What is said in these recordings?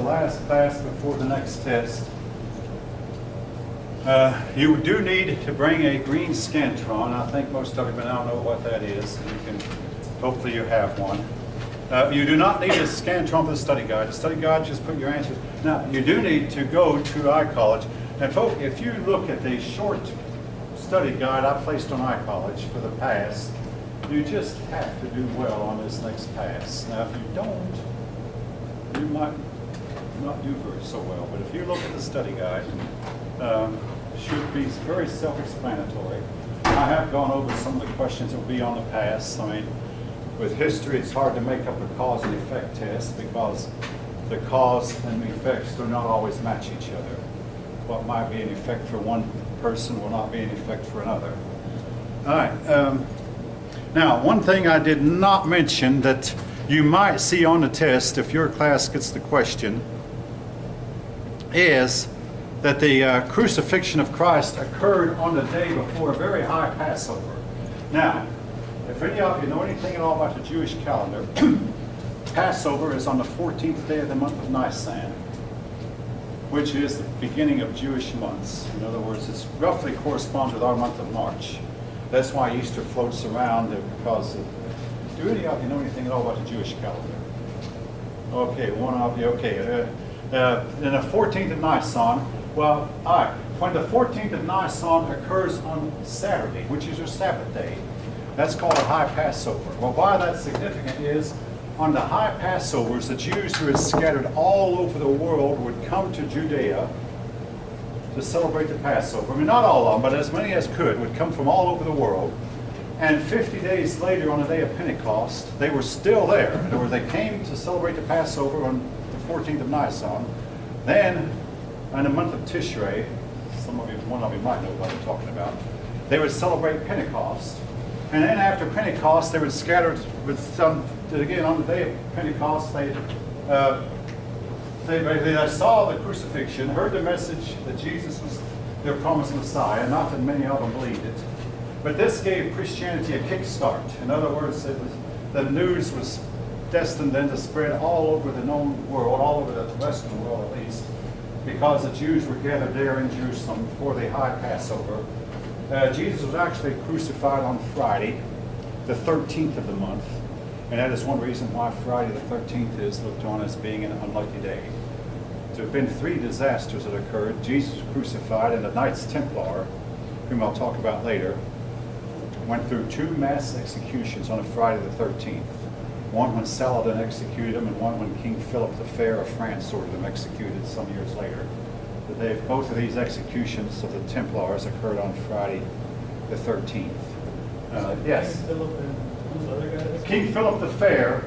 last class before the next test. You do need to bring a green Scantron. I think most of you now know what that is. Hopefully you have one. You do not need a Scantron for the study guide. The study guide, just put your answers. Now, you do need to go to iCollege. And folks, if you look at the short study guide I placed on iCollege for the pass, you just have to do well on this next pass. Now, if you don't, you might not do so well. But if you look at the study guide, should be very self-explanatory. I have gone over some of the questions that will be on the pass. I mean, with history, it's hard to make up a cause and effect test because the cause and the effects do not always match each other. What might be an effect for one person will not be an effect for another. All right. Now, one thing I did not mention that you might see on the test if your class gets the question is that the crucifixion of Christ occurred on the day before a very high Passover. Now, if any of you know anything at all about the Jewish calendar, Passover is on the 14th day of the month of Nisan, which is the beginning of Jewish months. In other words, it roughly corresponds with our month of March. That's why Easter floats around, because do any of you know anything at all about the Jewish calendar? Okay, one of you, okay. In the 14th of Nisan, well, all right, when the 14th of Nisan occurs on Saturday, which is your Sabbath day, that's called a high Passover. Well, why that's significant is on the high Passovers, the Jews who are scattered all over the world would come to Judea to celebrate the Passover. I mean, not all of them, but as many as could would come from all over the world. And 50 days later, on the day of Pentecost, they were still there. In other words, they came to celebrate the Passover on the 14th of Nisan. Then, in the month of Tishrei, one of you might know what I'm talking about, they would celebrate Pentecost. And then after Pentecost, they would scatter with some, again, on the day of Pentecost, they saw the crucifixion, heard the message that Jesus was their promised Messiah, not that many of them believed it. But this gave Christianity a kickstart. In other words, the news was destined then to spread all over the known world, all over the Western world at least, because the Jews were gathered there in Jerusalem for the high Passover. Jesus was actually crucified on Friday, the 13th of the month, and that is one reason why Friday the 13th is looked on as being an unlucky day. There have been 3 disasters that occurred. Jesus was crucified, and the Knights Templar, whom I'll talk about later, went through 2 mass executions on a Friday the 13th. One when Saladin executed him, and one when King Philip the Fair of France ordered them executed some years later. Both of these executions of the Templars occurred on Friday the 13th. Yes? King Philip and who's the other guy? King Philip the Fair,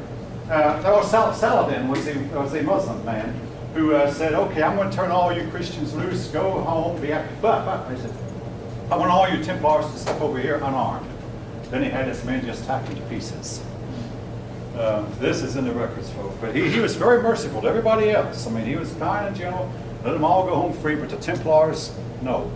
Saladin was a Muslim man who said, okay, I'm going to turn all you Christians loose, go home, be happy. But I said, I want all you Templars to step over here unarmed. Then he had his men just hacked into pieces. This is in the records, folks. But he was very merciful to everybody else. I mean, he was kind and gentle. Let them all go home free, but the Templars, no.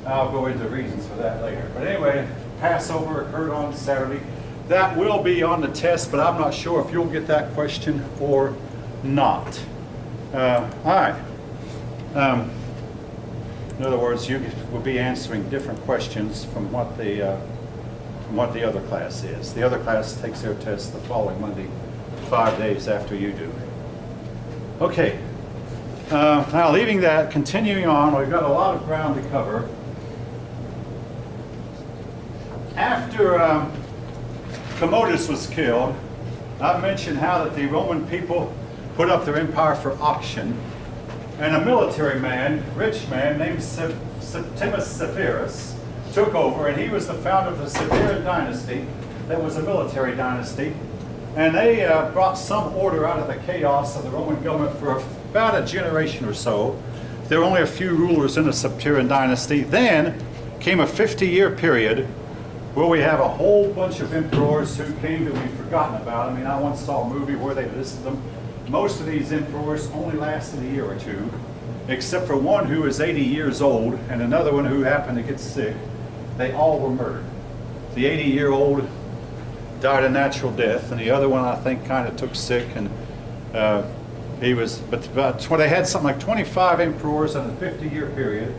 I'll go into the reasons for that later. But anyway, Passover occurred on Saturday. That will be on the test, but I'm not sure if you'll get that question or not. All right. In other words, you will be answering different questions from what the other class is. The other class takes their test the following Monday, 5 days after you do. Okay. Now, leaving that, continuing on, we've got a lot of ground to cover. After Commodus was killed, I mentioned how that the Roman people put up their empire for auction, and a military man, rich man named Septimus Severus took over, and he was the founder of the Severian dynasty that was a military dynasty, and they brought some order out of the chaos of the Roman government for about a generation or so. There were only a few rulers in the Septimian dynasty. Then came a 50-year period where we have a whole bunch of emperors who came that we've forgotten about. I mean, I once saw a movie where they listed them. Most of these emperors only lasted a year or two, except for one who was 80 years old and another one who happened to get sick. They all were murdered. The 80-year-old died a natural death, and the other one, I think, kind of took sick and But they had something like 25 emperors in a 50-year period,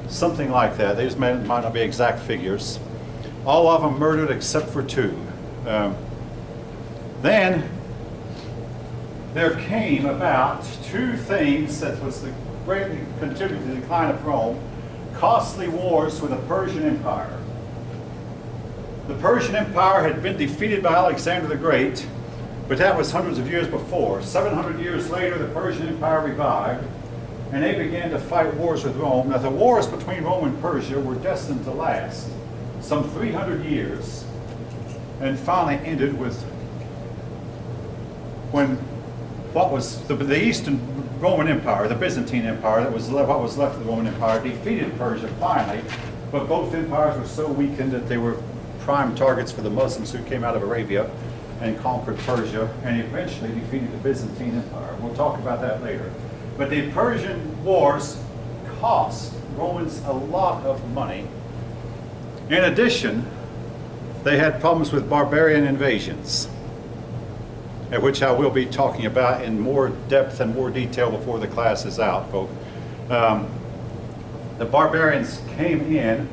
something like that. These might not be exact figures. All of them murdered except for 2. Then there came about 2 things that was greatly contributed to the decline of Rome: costly wars with the Persian Empire. The Persian Empire had been defeated by Alexander the Great, but that was hundreds of years before. 700 years later, the Persian Empire revived, and they began to fight wars with Rome. Now, the wars between Rome and Persia were destined to last some 300 years, and finally ended with when what was the Eastern Roman Empire, the Byzantine Empire, that was what was left of the Roman Empire, defeated Persia finally, but both empires were so weakened that they were prime targets for the Muslims who came out of Arabia and conquered Persia and eventually defeated the Byzantine Empire. We'll talk about that later. But the Persian wars cost Romans a lot of money. In addition, they had problems with barbarian invasions, which I will be talking about in more depth and more detail before the class is out, folks. The barbarians came in,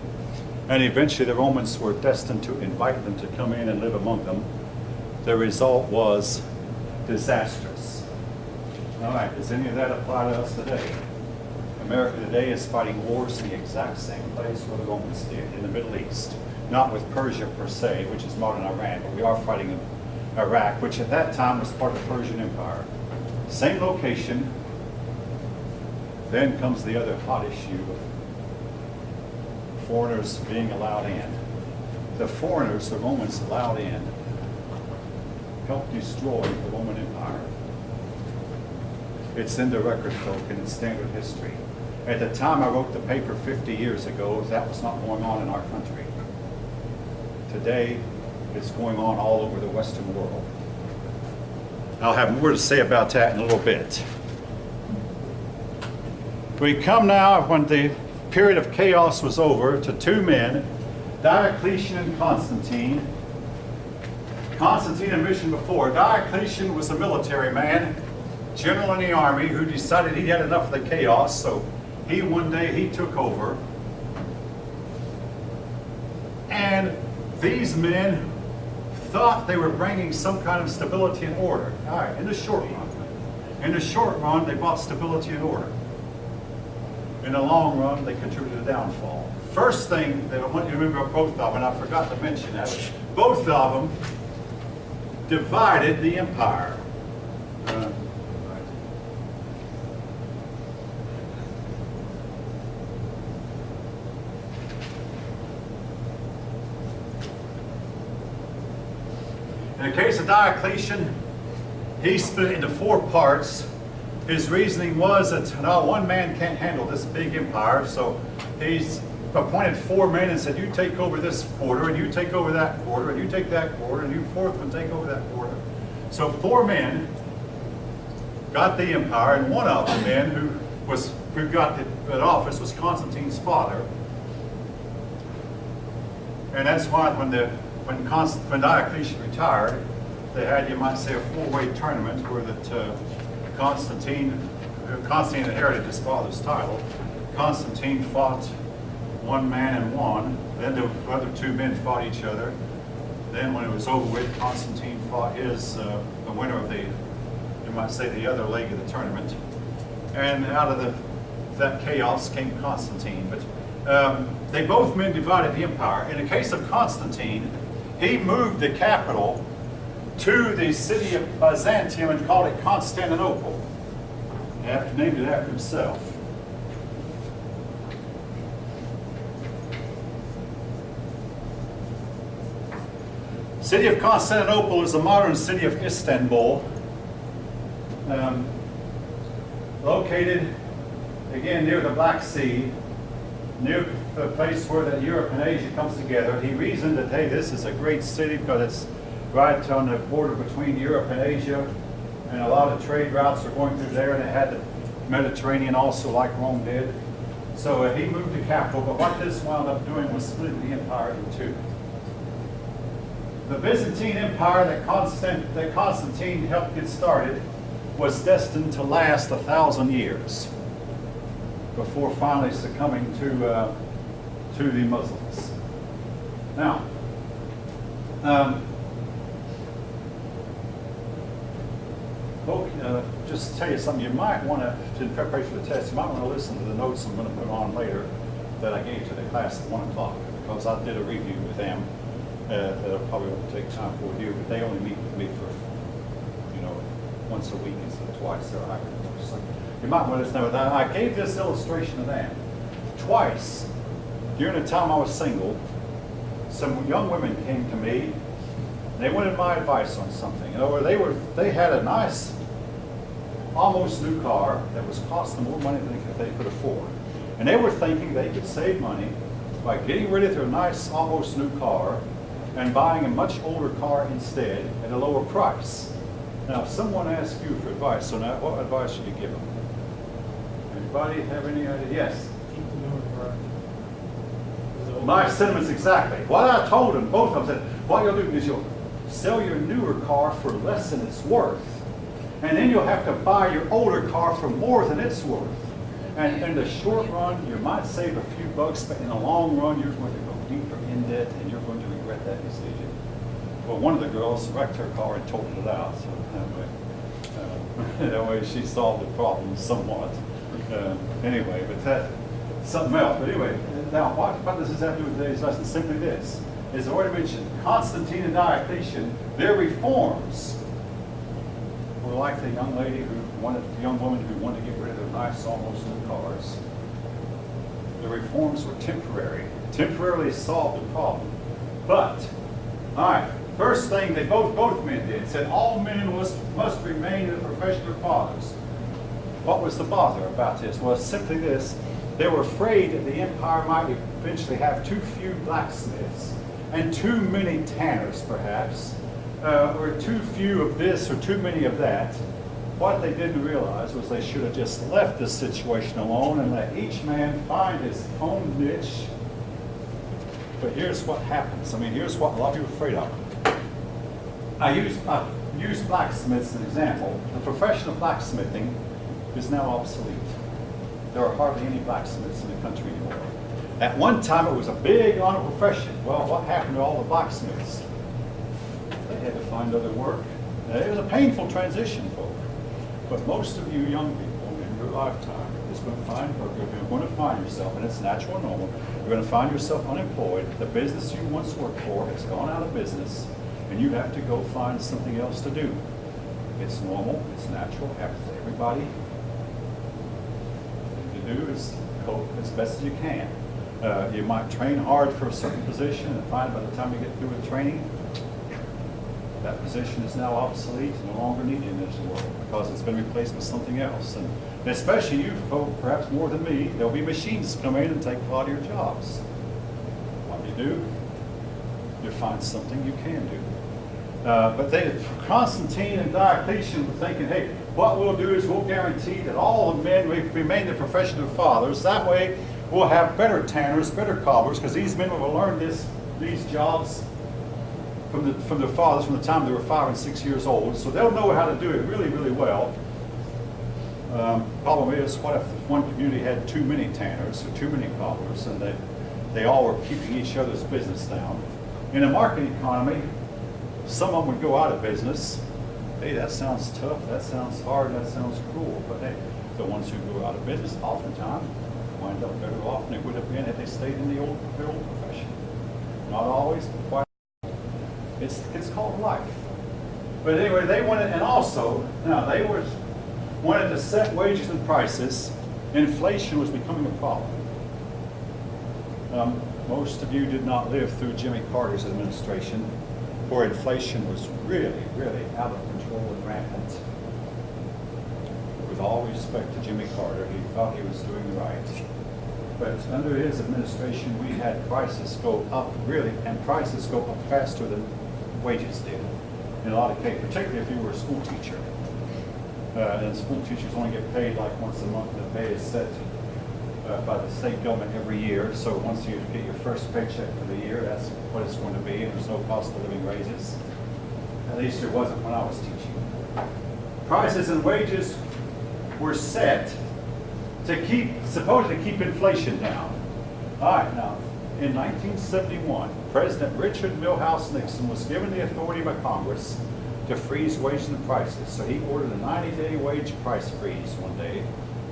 and eventually the Romans were destined to invite them to come in and live among them. The result was disastrous. All right, does any of that apply to us today? America today is fighting wars in the exact same place where the Romans did, in the Middle East. Not with Persia per se, which is modern Iran, but we are fighting in Iraq, which at that time was part of the Persian Empire. Same location. Then comes the other hot issue of foreigners being allowed in. The foreigners the Romans allowed in helped destroy the Roman Empire. It's in the record, folk, and it's standard history. At the time I wrote the paper 50 years ago, that was not going on in our country. Today, it's going on all over the Western world. I'll have more to say about that in a little bit. We come now, when the period of chaos was over, to 2 men, Diocletian and Constantine. Constantine had mentioned before. Diocletian was a military man, general in the army, who decided he had enough of the chaos, so one day he took over. And these men thought they were bringing some kind of stability and order. All right, in the short run. In the short run, they brought stability and order. In the long run, they contributed to downfall. First thing that I want you to remember both of them, and I forgot to mention that, both of them divided the empire. In the case of Diocletian, he split it into 4 parts. His reasoning was that no, one man can't handle this big empire, so he's appointed 4 men and said, you take over this quarter, and you take over that quarter, and you take that quarter, and you 4th one take over that quarter. So 4 men got the empire, and one of the men who got that office was Constantine's father. And that's why when Diocletian retired, they had, you might say, a 4-way tournament where that Constantine inherited his father's title. Constantine fought one man and won. Then the other 2 men fought each other. Then when it was over with, Constantine fought the winner of you might say, the other leg of the tournament. And out of that chaos came Constantine. But they both men divided the empire. In the case of Constantine, he moved the capital to the city of Byzantium and called it Constantinople. Named it after himself. City of Constantinople is the modern city of Istanbul, located again near the Black Sea, near the place where the Europe and Asia comes together. He reasoned that, hey, this is a great city because it's right on the border between Europe and Asia, and a lot of trade routes are going through there, and it had the Mediterranean also, like Rome did. So he moved the capital, but what this wound up doing was splitting the empire in 2. The Byzantine Empire that Constantine helped get started was destined to last 1,000 years before finally succumbing to the Muslims. Now, just to tell you something, you might want to, in preparation for the test, you might want to listen to the notes I'm going to put on later that I gave to the class at 1 o'clock, because I did a review with them that I probably won't take time for you, but they only meet with me for, once a week instead of twice. They're hybrid. So you might want to know that I gave this illustration to them. Twice, during the time I was single, some young women came to me. They wanted my advice on something. They had a nice, almost new car that was costing more money than they could afford. And they were thinking they could save money by getting rid of their nice, almost new car and buying a much older car instead at a lower price. Now, if someone asks you for advice on that, what advice should you give them? Anybody have any idea? Yes? Keep the newer car. My sentiments exactly. What I told them, both of them said, what you'll do is you'll sell your newer car for less than it's worth. And then you'll have to buy your older car for more than it's worth. And in the short run, you might save a few bucks, but in the long run, you're going to go deeper in debt and you're going to regret that decision. Well, one of the girls wrecked her car and totaled it out. So that way she solved the problem somewhat. Anyway, but that's something else. But anyway, now what does this have to do with today's lesson? Simply this. As I already mentioned, Constantine and Diocletian, their reforms were like the young woman who wanted to get rid of their nice, almost new cars. The reforms were temporary, temporarily solved the problem. But, all right, first thing they both men did, said all men must remain in the profession of fathers. What was the bother about this? Well, simply this. They were afraid that the empire might eventually have too few blacksmiths and too many tanners, perhaps, or too few of this or too many of that. What they didn't realize was they should have just left this situation alone and let each man find his own niche. But here's what happens. I mean, here's what a lot of people are afraid of. I use blacksmiths as an example. The profession of blacksmithing is now obsolete. There are hardly any blacksmiths in the country anymore. At one time, it was a big honor profession. Well, what happened to all the blacksmiths? They had to find other work. It was a painful transition, folks. But most of you young people in your lifetime is going to find work. You're going to find yourself, and it's natural and normal. You're going to find yourself unemployed. The business you once worked for has gone out of business, and you have to go find something else to do. It's normal. It's natural. It happens to everybody. To do is cope as best as you can. You might train hard for a certain position and find by the time you get through with training, that position is now obsolete and no longer needed in this world because it's been replaced with something else. And especially you folk, perhaps more than me, there'll be machines come in and take a lot of your jobs. What do? You find something you can do. But Constantine and Diocletian were thinking, hey, what we'll do is we'll guarantee that all the men remain the profession of fathers. That way we'll have better tanners, better cobblers, because these men will learn these jobs from their fathers from the time they were 5 and 6 years old. So they'll know how to do it really, really well. Problem is, what if one community had too many tanners or too many cobblers and they all were keeping each other's business down? In a market economy, some of them would go out of business. Hey, that sounds tough, that sounds hard, that sounds cruel. But hey, the ones who go out of business oftentimes wind up better off than they would have been if they stayed in their old profession. Not always, but quite. It's called life. But anyway, they wanted, and also, now they wanted to set wages and prices. Inflation was becoming a problem. Most of you did not live through Jimmy Carter's administration, where inflation was really, really out of control and rampant. With all respect to Jimmy Carter, he thought he was doing right. But under his administration, we had prices go up really, and prices go up faster than wages did in a lot of cases, particularly if you were a school teacher. And school teachers only get paid like once a month. The pay is set by the state government every year. So once you get your first paycheck for the year, that's what it's going to be. And there's no cost of living raises. At least there wasn't when I was teaching. prices and wages were set to supposedly keep inflation down. All right, now, in 1971, President Richard Milhouse Nixon was given the authority by Congress to freeze wages and prices. So he ordered a 90-day wage price freeze one day.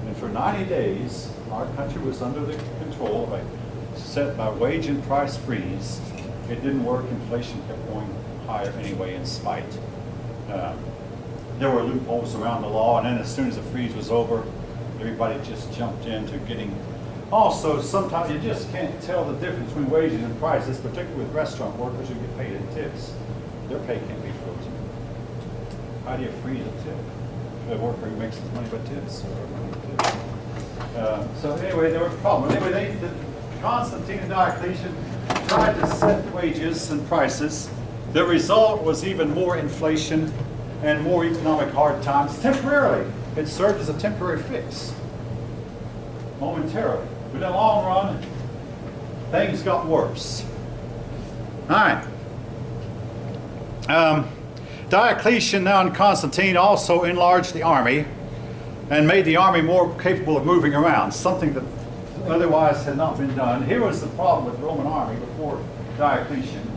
And for 90 days, our country was under the control of a set by wage and price freeze. It didn't work. Inflation kept going higher anyway in spite. There were loopholes around the law, and then as soon as the freeze was over, everybody just jumped into getting. Also, sometimes you just can't tell the difference between wages and prices, particularly with restaurant workers who get paid in tips. Their pay can't be frozen. How do you freeze a tip? A worker who makes his money by tips. So anyway, there were problems. Anyway, Constantine and Diocletian tried to set wages and prices. The result was even more inflation and more economic hard times. Temporarily, it served as a temporary fix, momentarily. But in the long run, things got worse. All right. Diocletian now and Constantine also enlarged the army and made the army more capable of moving around, something that otherwise had not been done. Here was the problem with the Roman army before Diocletian.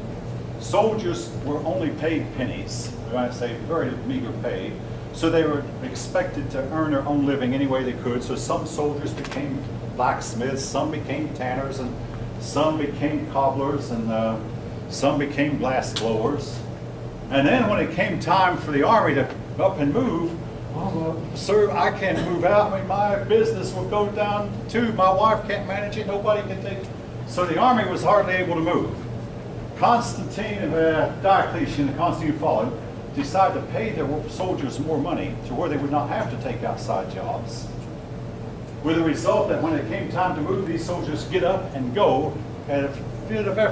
Soldiers were only paid pennies, I say very meager pay, so they were expected to earn their own living any way they could. So some soldiers became blacksmiths, some became tanners, and some became cobblers, and some became glass blowers. And then when it came time for the army to up and move, sir, I can't move out. I mean, my business will go down too. My wife can't manage it. Nobody can take it. So the army was hardly able to move. Constantine, Diocletian, Constantine followed, decided to pay their soldiers more money to where they would not have to take outside jobs. With the result that when it came time to move, these soldiers get up and go at a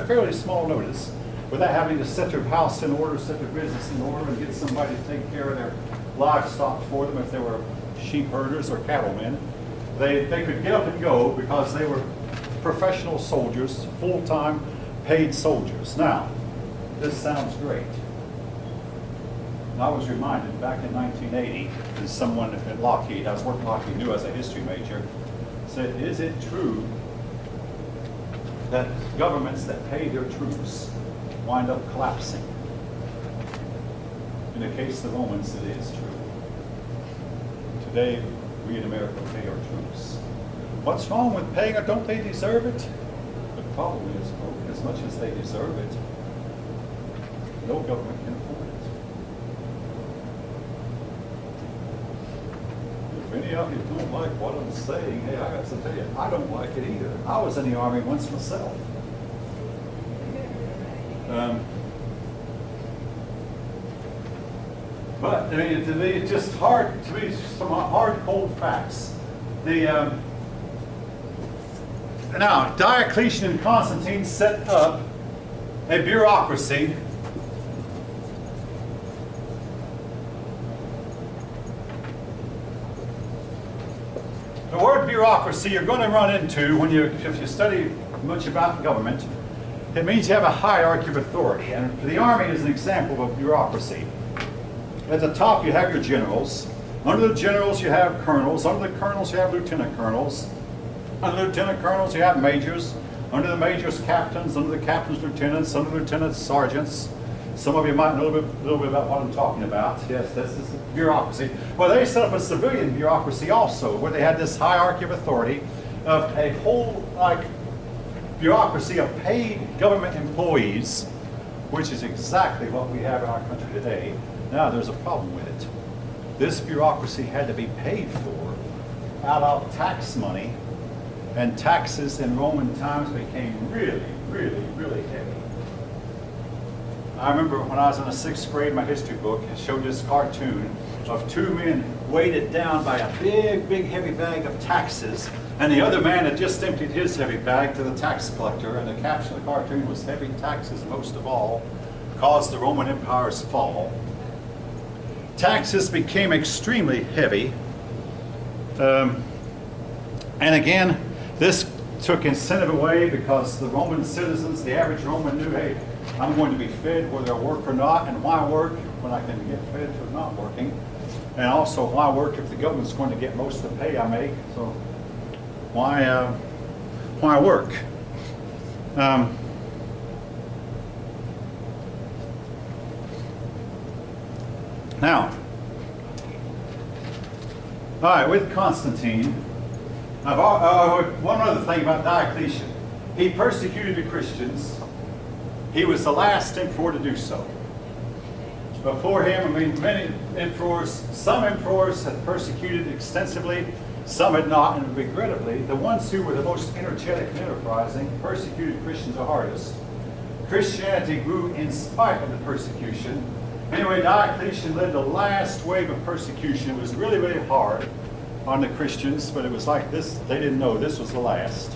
fairly small notice, without having to set their house in order, set their business in order, and get somebody to take care of their livestock for them if they were sheep herders or cattlemen. They could get up and go because they were professional soldiers, full-time paid soldiers. Now, this sounds great. I was reminded back in 1980, that someone at Lockheed, I was working at Lockheed New as a history major, said, is it true that governments that pay their troops wind up collapsing? In the case of the Romans, it is true. Today, we in America pay our troops. What's wrong with paying it? Don't they deserve it? The problem is, folks, as much as they deserve it, no government can afford it. If any of you don't like what I'm saying, hey, I got to tell you, I don't like it either. I was in the army once myself. But I mean, to me, it's just hard to be some hard, cold facts. Now, Diocletian and Constantine set up a bureaucracy The word bureaucracy you're going to run into if you study much about government. It means you have a hierarchy of authority, and the army is an example of bureaucracy. At the top you have your generals. Under the generals you have colonels. Under the colonels you have lieutenant colonels. Under the lieutenant colonels you have majors. Under the majors, captains. Under the captains, lieutenants. Under the lieutenants, sergeants. Some of you might know a little bit about what I'm talking about. Yes, this is bureaucracy. Well, they set up a civilian bureaucracy also, where they had this hierarchy of authority of a whole bureaucracy of paid government employees, which is exactly what we have in our country today. Now, there's a problem with it. This bureaucracy had to be paid for out of tax money, and taxes in Roman times became really, really, really heavy. I remember when I was in the 6th grade, my history book, it showed this cartoon of two men weighted down by a big, big, heavy bag of taxes, and the other man had just emptied his heavy bag to the tax collector, and the caption of the cartoon was, "Heavy taxes, most of all, caused the Roman Empire's fall." Taxes became extremely heavy, and again, this took incentive away because the Roman citizens, the average Roman knew, hey, I'm going to be fed whether I work or not, and why work when I can get fed for not working? And also, why work if the government's going to get most of the pay I make? So why work? Now, all right, with Constantine, one other thing about Diocletian. He persecuted the Christians. He was the last emperor to do so. Before him, I mean, many emperors, some emperors had persecuted extensively, some had not, and regrettably, the ones who were the most energetic and enterprising persecuted Christians the hardest. Christianity grew in spite of the persecution. Anyway, Diocletian led the last wave of persecution. It was really, really hard on the Christians, but it was like this, they didn't know this was the last.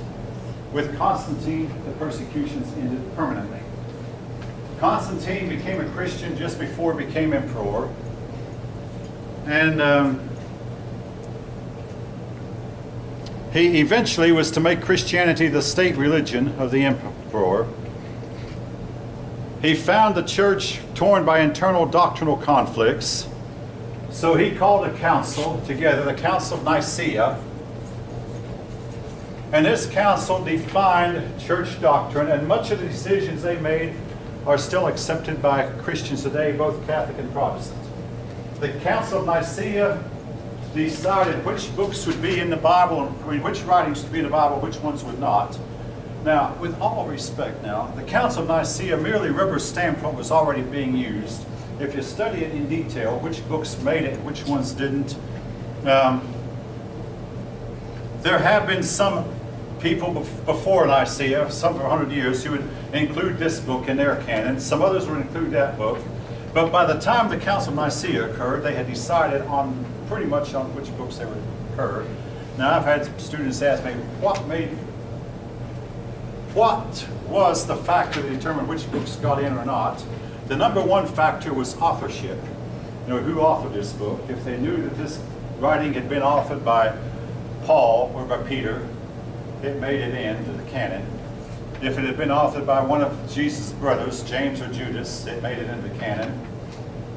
With Constantine, the persecutions ended permanently. Constantine became a Christian just before he became emperor. And he eventually was to make Christianity the state religion of the emperor. He found the church torn by internal doctrinal conflicts. So he called a council together, the Council of Nicaea. And this council defined church doctrine, and much of the decisions they made are still accepted by Christians today, both Catholic and Protestant. The Council of Nicaea decided which books would be in the Bible, which writings would be in the Bible, which ones would not. Now, with all respect now, the Council of Nicaea merely rubber-stamped what was already being used. If you study it in detail, which books made it, which ones didn't. There have been some people before Nicaea, some for 100 years, who would include this book in their canon. Some others would include that book. But by the time the Council of Nicaea occurred, they had decided on pretty much on which books they would occur. Now, I've had students ask me, what was the factor that determined which books got in or not? The number one factor was authorship. You know, who authored this book? If they knew that this writing had been authored by Paul or by Peter, it made it into the canon. If it had been authored by one of Jesus' brothers, James or Judas, it made it into the canon.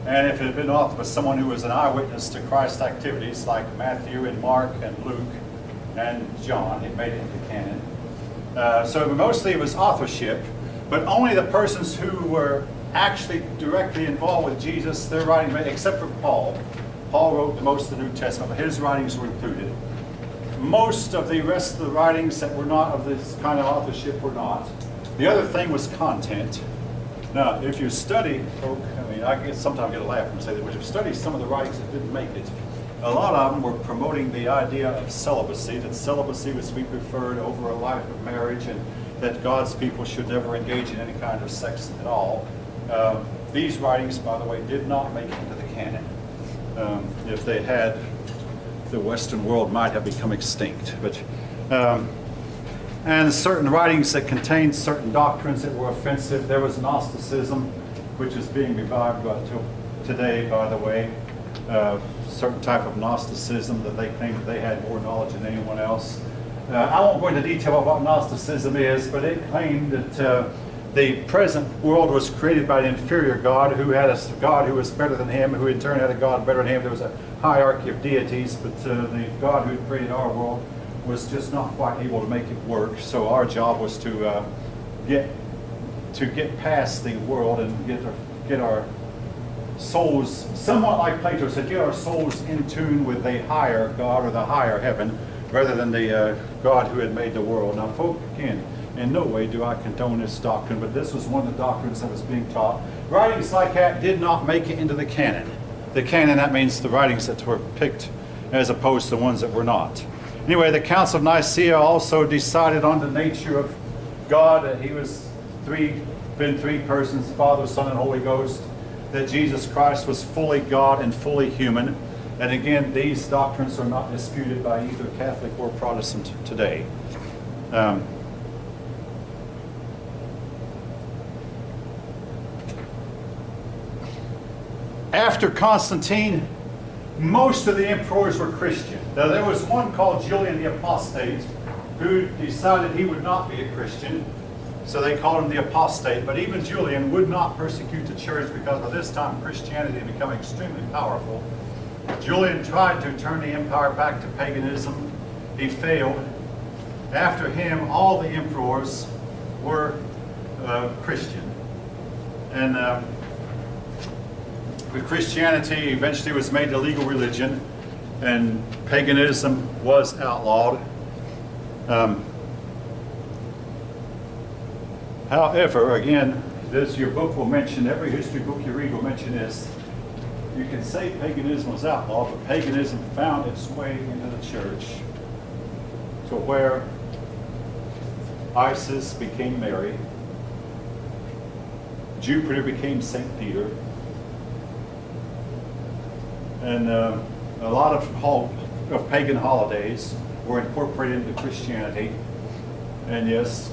And if it had been authored by someone who was an eyewitness to Christ's activities, like Matthew and Mark and Luke and John, it made it into the canon. So mostly it was authorship, but only the persons who were actually directly involved with Jesus, their writing, except for Paul. Paul wrote the most of the New Testament, but his writings were included. Most of the rest of the writings that were not of this kind of authorship were not. The other thing was content. Now, if you study, I mean, I sometimes get a laugh when I say that, but if you study some of the writings that didn't make it, a lot of them were promoting the idea of celibacy, that celibacy was to be preferred over a life of marriage, and that God's people should never engage in any kind of sex at all. These writings, by the way, did not make it into the canon. If they had, the Western world might have become extinct. But and certain writings that contained certain doctrines that were offensive. There was Gnosticism, which is being revived today, by the way. Certain type of Gnosticism that they claimed that they had more knowledge than anyone else. I won't go into detail about what Gnosticism is, but it claimed that the present world was created by an inferior God who had a God who was better than him, who in turn had a God better than him. There was a hierarchy of deities, but the God who had created our world was just not quite able to make it work. So our job was to get past the world and get our souls, somewhat like Plato said, get our souls in tune with the higher God or the higher heaven, rather than the God who had made the world. Now, folks, again, in no way do I condone this doctrine, but this was one of the doctrines that was being taught. Writings like that did not make it into the canon. The canon, that means the writings that were picked as opposed to the ones that were not. Anyway, the Council of Nicaea also decided on the nature of God, that he was three persons, Father, Son, and Holy Ghost, that Jesus Christ was fully God and fully human. And again, these doctrines are not disputed by either Catholic or Protestant today. After Constantine, most of the emperors were Christian. Now, there was one called Julian the Apostate who decided he would not be a Christian, so they called him the Apostate. But even Julian would not persecute the church, because by this time Christianity had become extremely powerful. Julian tried to turn the empire back to paganism. He failed. After him, all the emperors were Christian. And with Christianity eventually was made the legal religion, and paganism was outlawed. However, again, this your book will mention, every history book you read will mention this. You can say paganism was outlawed, but paganism found its way into the church to where Isis became Mary, Jupiter became St. Peter, and a lot of pagan holidays were incorporated into Christianity. And yes,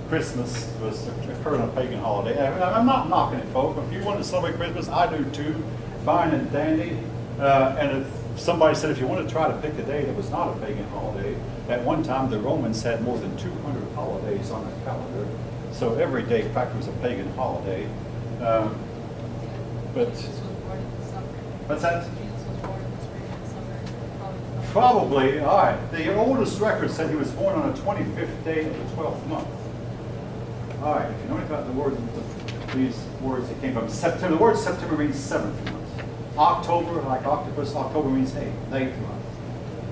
Christmas occurred on a pagan holiday. I'm not knocking it, folks. If you want to celebrate Christmas, I do too. Fine and dandy. And if somebody said if you want to try to pick a day that was not a pagan holiday, at one time the Romans had more than 200 holidays on their calendar. So every day practically was a pagan holiday. But Jesus was born in the summer. what's that? Jesus was born in the spring and summer. Probably, all right. The oldest record said he was born on the 25th day of the 12th month. All right, if you know anything about the word, these words that came from September, the word September means 7th month. October, like octopus, October means 8th month.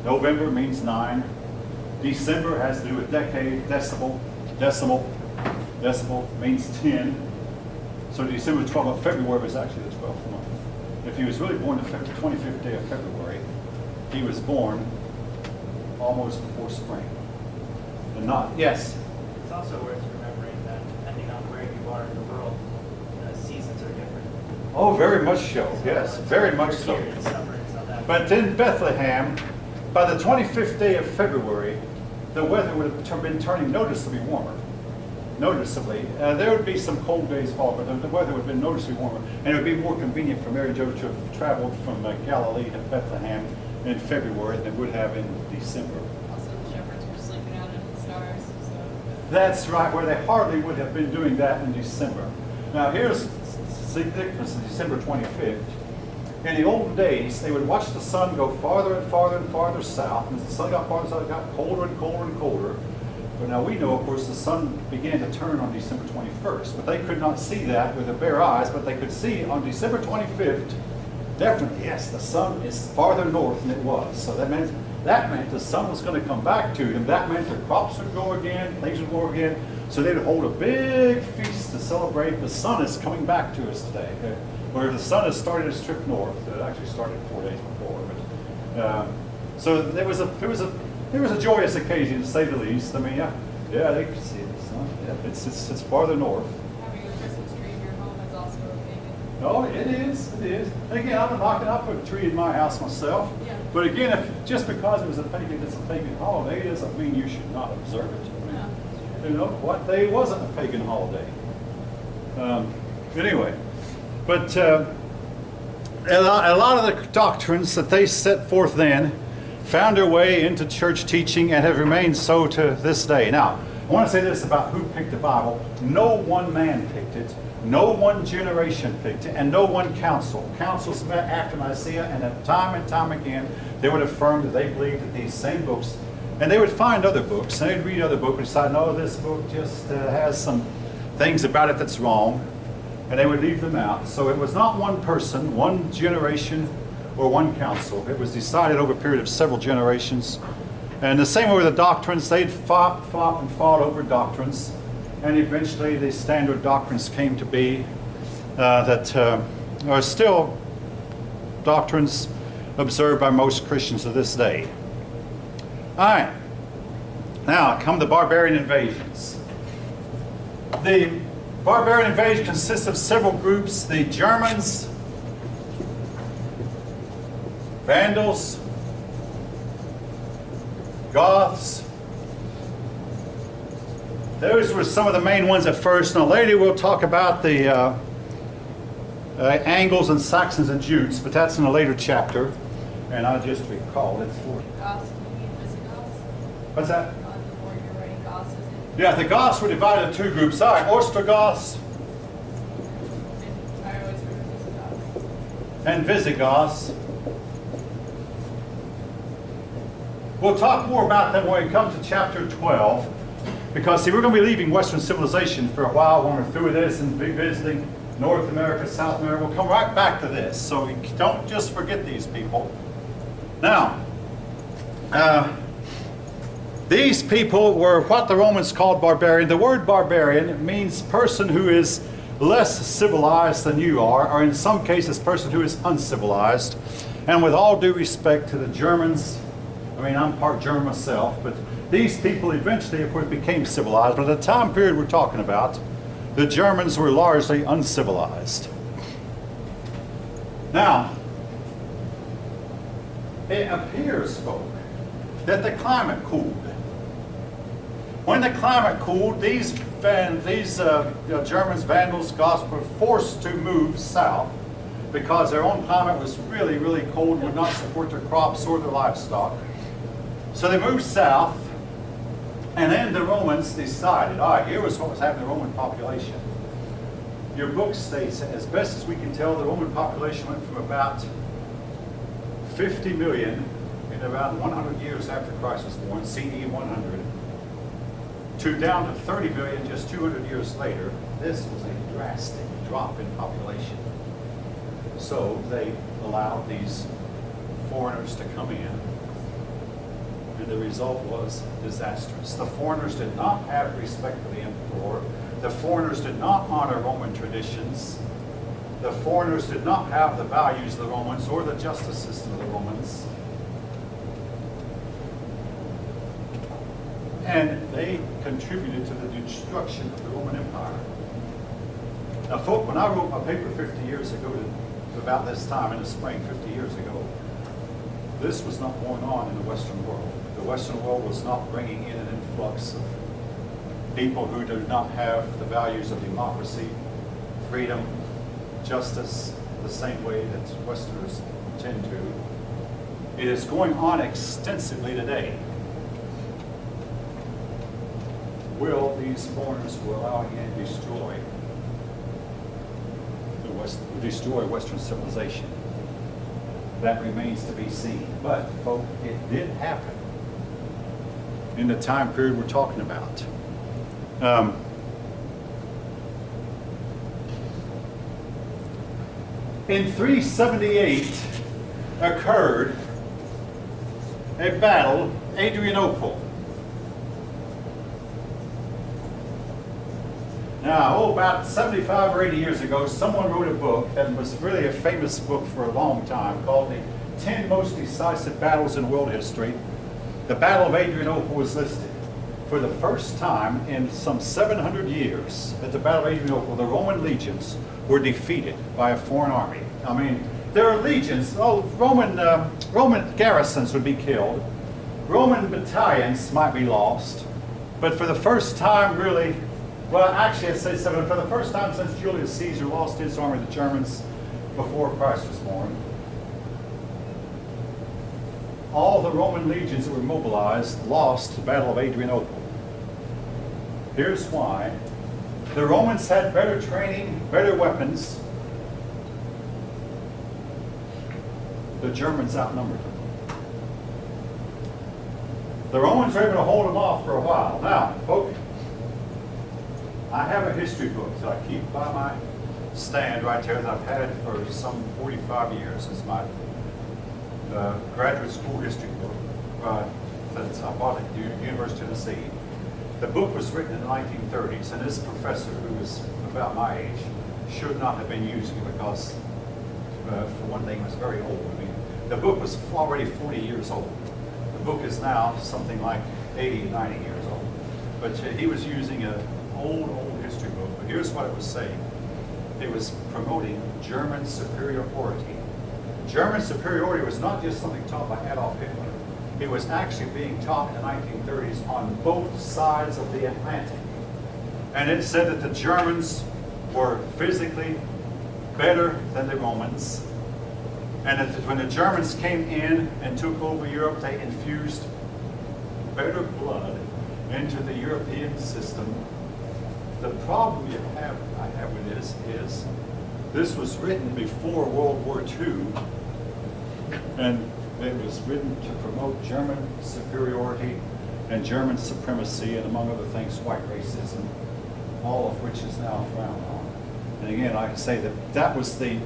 November means 9. December has to do with decade, decimal means 10. So December 12th, February was actually the 12th month. If he was really born the 25th day of February, he was born almost before spring. And not, yes? It's also worth remembering that depending on where you are in the world, seasons are different. Oh, very much so, yes, very much so. Here in summer, it's not that But in Bethlehem, by the 25th day of February, the weather would have been turning noticeably warmer. Noticeably. There would be some cold days fall, but the weather would have been noticeably warmer. And it would be more convenient for Mary Jo to have traveled from Galilee to Bethlehem in February than it would have in December. Also, the shepherds were sleeping out under the stars. So. That's right, where they hardly would have been doing that in December. Now here's the significance of December 25th. In the old days, they would watch the sun go farther and farther and farther south, and as the sun got farther south, it got colder and colder and colder. But now we know, of course, the sun began to turn on December 21st, but they could not see that with their bare eyes, but they could see on December 25th, definitely, yes, the sun is farther north than it was. So that meant the sun was going to come back to them. That meant their crops would grow again, things would grow again. So they'd hold a big feast to celebrate the sun is coming back to us today. Where the sun has started its trip north. It actually started 4 days before. But, so there was a joyous occasion, to say the least. I mean, yeah, they could see the sun. Yeah, it's farther north. Having a Christmas tree in your home is also a pagan. Oh, it is. Again, I'm not knocking. I put a tree in my house myself. Yeah. But again, just because it's a pagan holiday, doesn't mean you should not observe it. I mean, No. you know, what day wasn't a pagan holiday? Anyway, but a lot of the doctrines that they set forth then found their way into church teaching and have remained so to this day. Now, I want to say this about who picked the Bible. No one man picked it. No one generation picked it, and no one council. Councils met after Nicaea, and time again, they would affirm that they believed that these same books, and they would find other books, and they'd read other books and decide, no, this book just has some things about it that's wrong, and they would leave them out. So it was not one person, one generation, or one council. It was decided over a period of several generations. And the same way with the doctrines, they'd fought over doctrines. And eventually the standard doctrines came to be that are still doctrines observed by most Christians to this day. All right. Now come the barbarian invasions. The barbarian invasion consists of several groups. The Germans, Vandals, Goths. Those were some of the main ones at first. Now later we'll talk about the Angles and Saxons and Jutes, but that's in a later chapter. And I just recall it's for... Goths, you mean Visigoths? What's that? On the board you're writing Goths, isn't it? Yeah, the Goths were divided into two groups. All right, Ostrogoths I always heard of Visigoths. and Visigoths. We'll talk more about them when we come to chapter 12, because see, we're going to be leaving Western civilization for a while when we're through this and be visiting North America, South America. We'll come right back to this, so we don't just forget these people. Now, these people were what the Romans called barbarian. The word barbarian means person who is less civilized than you are, or in some cases, person who is uncivilized. And with all due respect to the Germans, I mean, I'm part German myself, but these people eventually, of course, became civilized. But at the time period we're talking about, the Germans were largely uncivilized. Now, it appears, folk, that the climate cooled. When the climate cooled, these Germans, Vandals, Goths were forced to move south because their own climate was really, really cold and would not support their crops or their livestock. So they moved south, and then the Romans decided, all right, here was what was happening to the Roman population. Your book states, as best as we can tell, the Roman population went from about 50 million in around 100 years after Christ was born, CE 100, to down to 30 million just 200 years later. This was a drastic drop in population. So they allowed these foreigners to come in, and the result was disastrous. The foreigners did not have respect for the emperor. The foreigners did not honor Roman traditions. The foreigners did not have the values of the Romans or the justice system of the Romans. And they contributed to the destruction of the Roman Empire. Now, folk, when I wrote my paper 50 years ago, about this time in the spring, 50 years ago, this was not going on in the Western world. The Western world was not bringing in an influx of people who do not have the values of democracy, freedom, justice, the same way that Westerners tend to. It is going on extensively today. Will these foreigners who are allowing in destroy Western civilization? That remains to be seen. But, folks, it did happen in the time period we're talking about. In 378 occurred a battle, Adrianople. Now, about 75 or 80 years ago, someone wrote a book that was really a famous book for a long time called The 10 Most Decisive Battles in World History. The Battle of Adrianople was listed. For the first time in some 700 years, at the Battle of Adrianople, the Roman legions were defeated by a foreign army. I mean, there are legions, Roman garrisons would be killed, Roman battalions might be lost, but for the first time, really, well, actually, I'd say for the first time since Julius Caesar lost his army, the Germans, before Christ was born, all the Roman legions that were mobilized lost the Battle of Adrianople. Here's why. The Romans had better training, better weapons. The Germans outnumbered them. The Romans were able to hold them off for a while. Now, folks, I have a history book that I keep by my stand right there that I've had for some 45 years. It's my graduate school history book that I bought at the University of Tennessee. The book was written in the 1930s, and this professor, who was about my age, should not have been using it because, for one thing, it was very old. I mean, the book was already 40 years old. The book is now something like 80, 90 years old. But he was using an old history book. But here's what it was saying. It was promoting German superiority. German superiority was not just something taught by Adolf Hitler. It was actually being taught in the 1930s on both sides of the Atlantic. And it said that the Germans were physically better than the Romans, and that when the Germans came in and took over Europe, they infused better blood into the European system. The problem I have with this is this was written before World War II, and It was written to promote German superiority and German supremacy, and among other things, white racism, all of which is now frowned on. And again, I can say that was the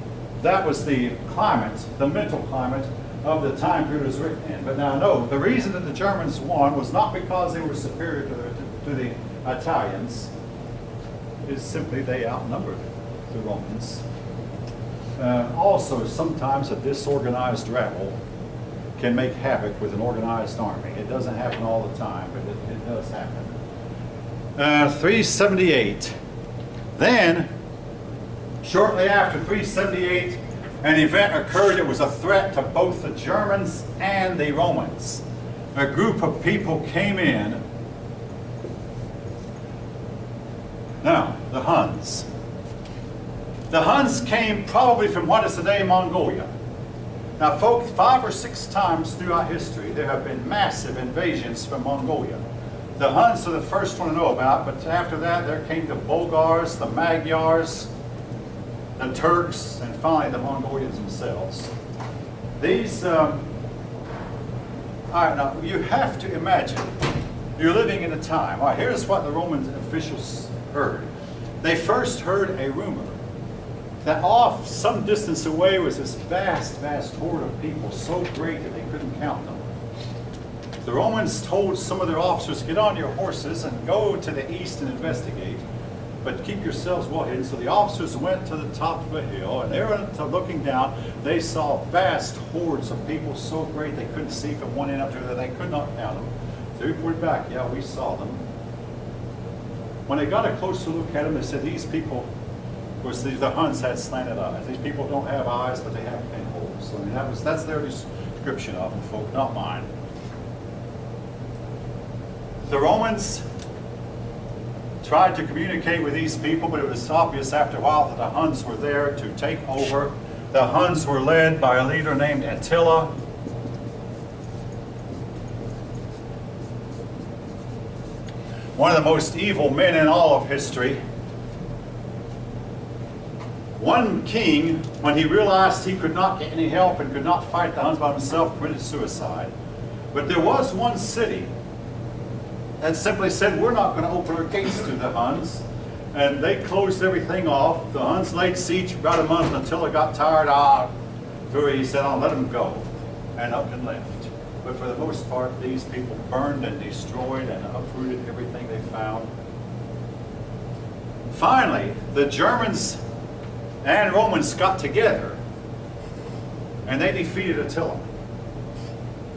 climate, the mental climate of the time period it was written in. But now, no, the reason that the Germans won was not because they were superior to the Italians. It's simply they outnumbered the Romans. Also, sometimes a disorganized rabble can make havoc with an organized army. It doesn't happen all the time, but it does happen. 378. Then, shortly after 378, an event occurred that was a threat to both the Germans and the Romans. A group of people came in. Now, the Huns. The Huns came probably from what is today Mongolia. Now, folks, 5 or 6 times throughout history, there have been massive invasions from Mongolia. The Huns are the first one to know about, but after that, there came the Bulgars, the Magyars, the Turks, and finally the Mongolians themselves. These, all right, now, you have to imagine, you're living in a time. All right, here's what the Roman officials heard. They first heard a rumor that off some distance away was this vast, vast horde of people so great that they couldn't count them. The Romans told some of their officers, get on your horses and go to the east and investigate, but keep yourselves well hidden. So the officers went to the top of a hill, and there, looking down, they saw vast hordes of people so great they couldn't see from one end up to the other. They could not count them. So they reported back, yeah, we saw them. When they got a closer look at them, they said these people, of course, the Huns had slanted eyes. These people don't have eyes, but they have pinholes. So I mean, that's their description of them, folk, not mine. The Romans tried to communicate with these people, but it was obvious after a while that the Huns were there to take over. The Huns were led by a leader named Attila. One of the most evil men in all of history. One king, when he realized he could not get any help and could not fight the Huns by himself, committed suicide. But there was one city that simply said, we're not going to open our gates to the Huns. And they closed everything off. The Huns laid siege for about a month until it got tired out. He said, I'll let them go. And up and left. But for the most part, these people burned and destroyed and uprooted everything they found. Finally, the Germans and Romans got together and they defeated Attila.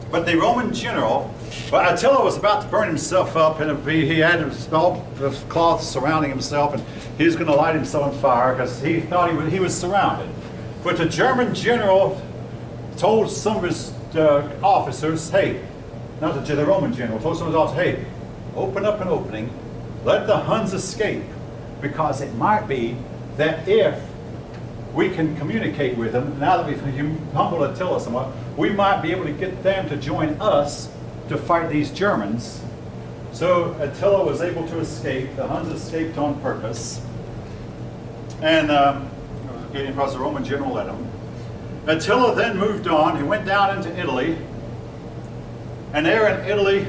But the Roman general, well, Attila was about to burn himself up, and he had all the cloth surrounding himself, and he was going to light himself on fire because he thought he was surrounded. But the German general told some of his officers, hey, not the Roman general, told some of his officers, hey, open up an opening, let the Huns escape, because it might be that if we can communicate with them, now that we've humbled Attila somewhat, we might be able to get them to join us to fight these Germans. So Attila was able to escape. The Huns escaped on purpose. And because the Roman general led him. Attila then moved on. He went down into Italy. And there in Italy,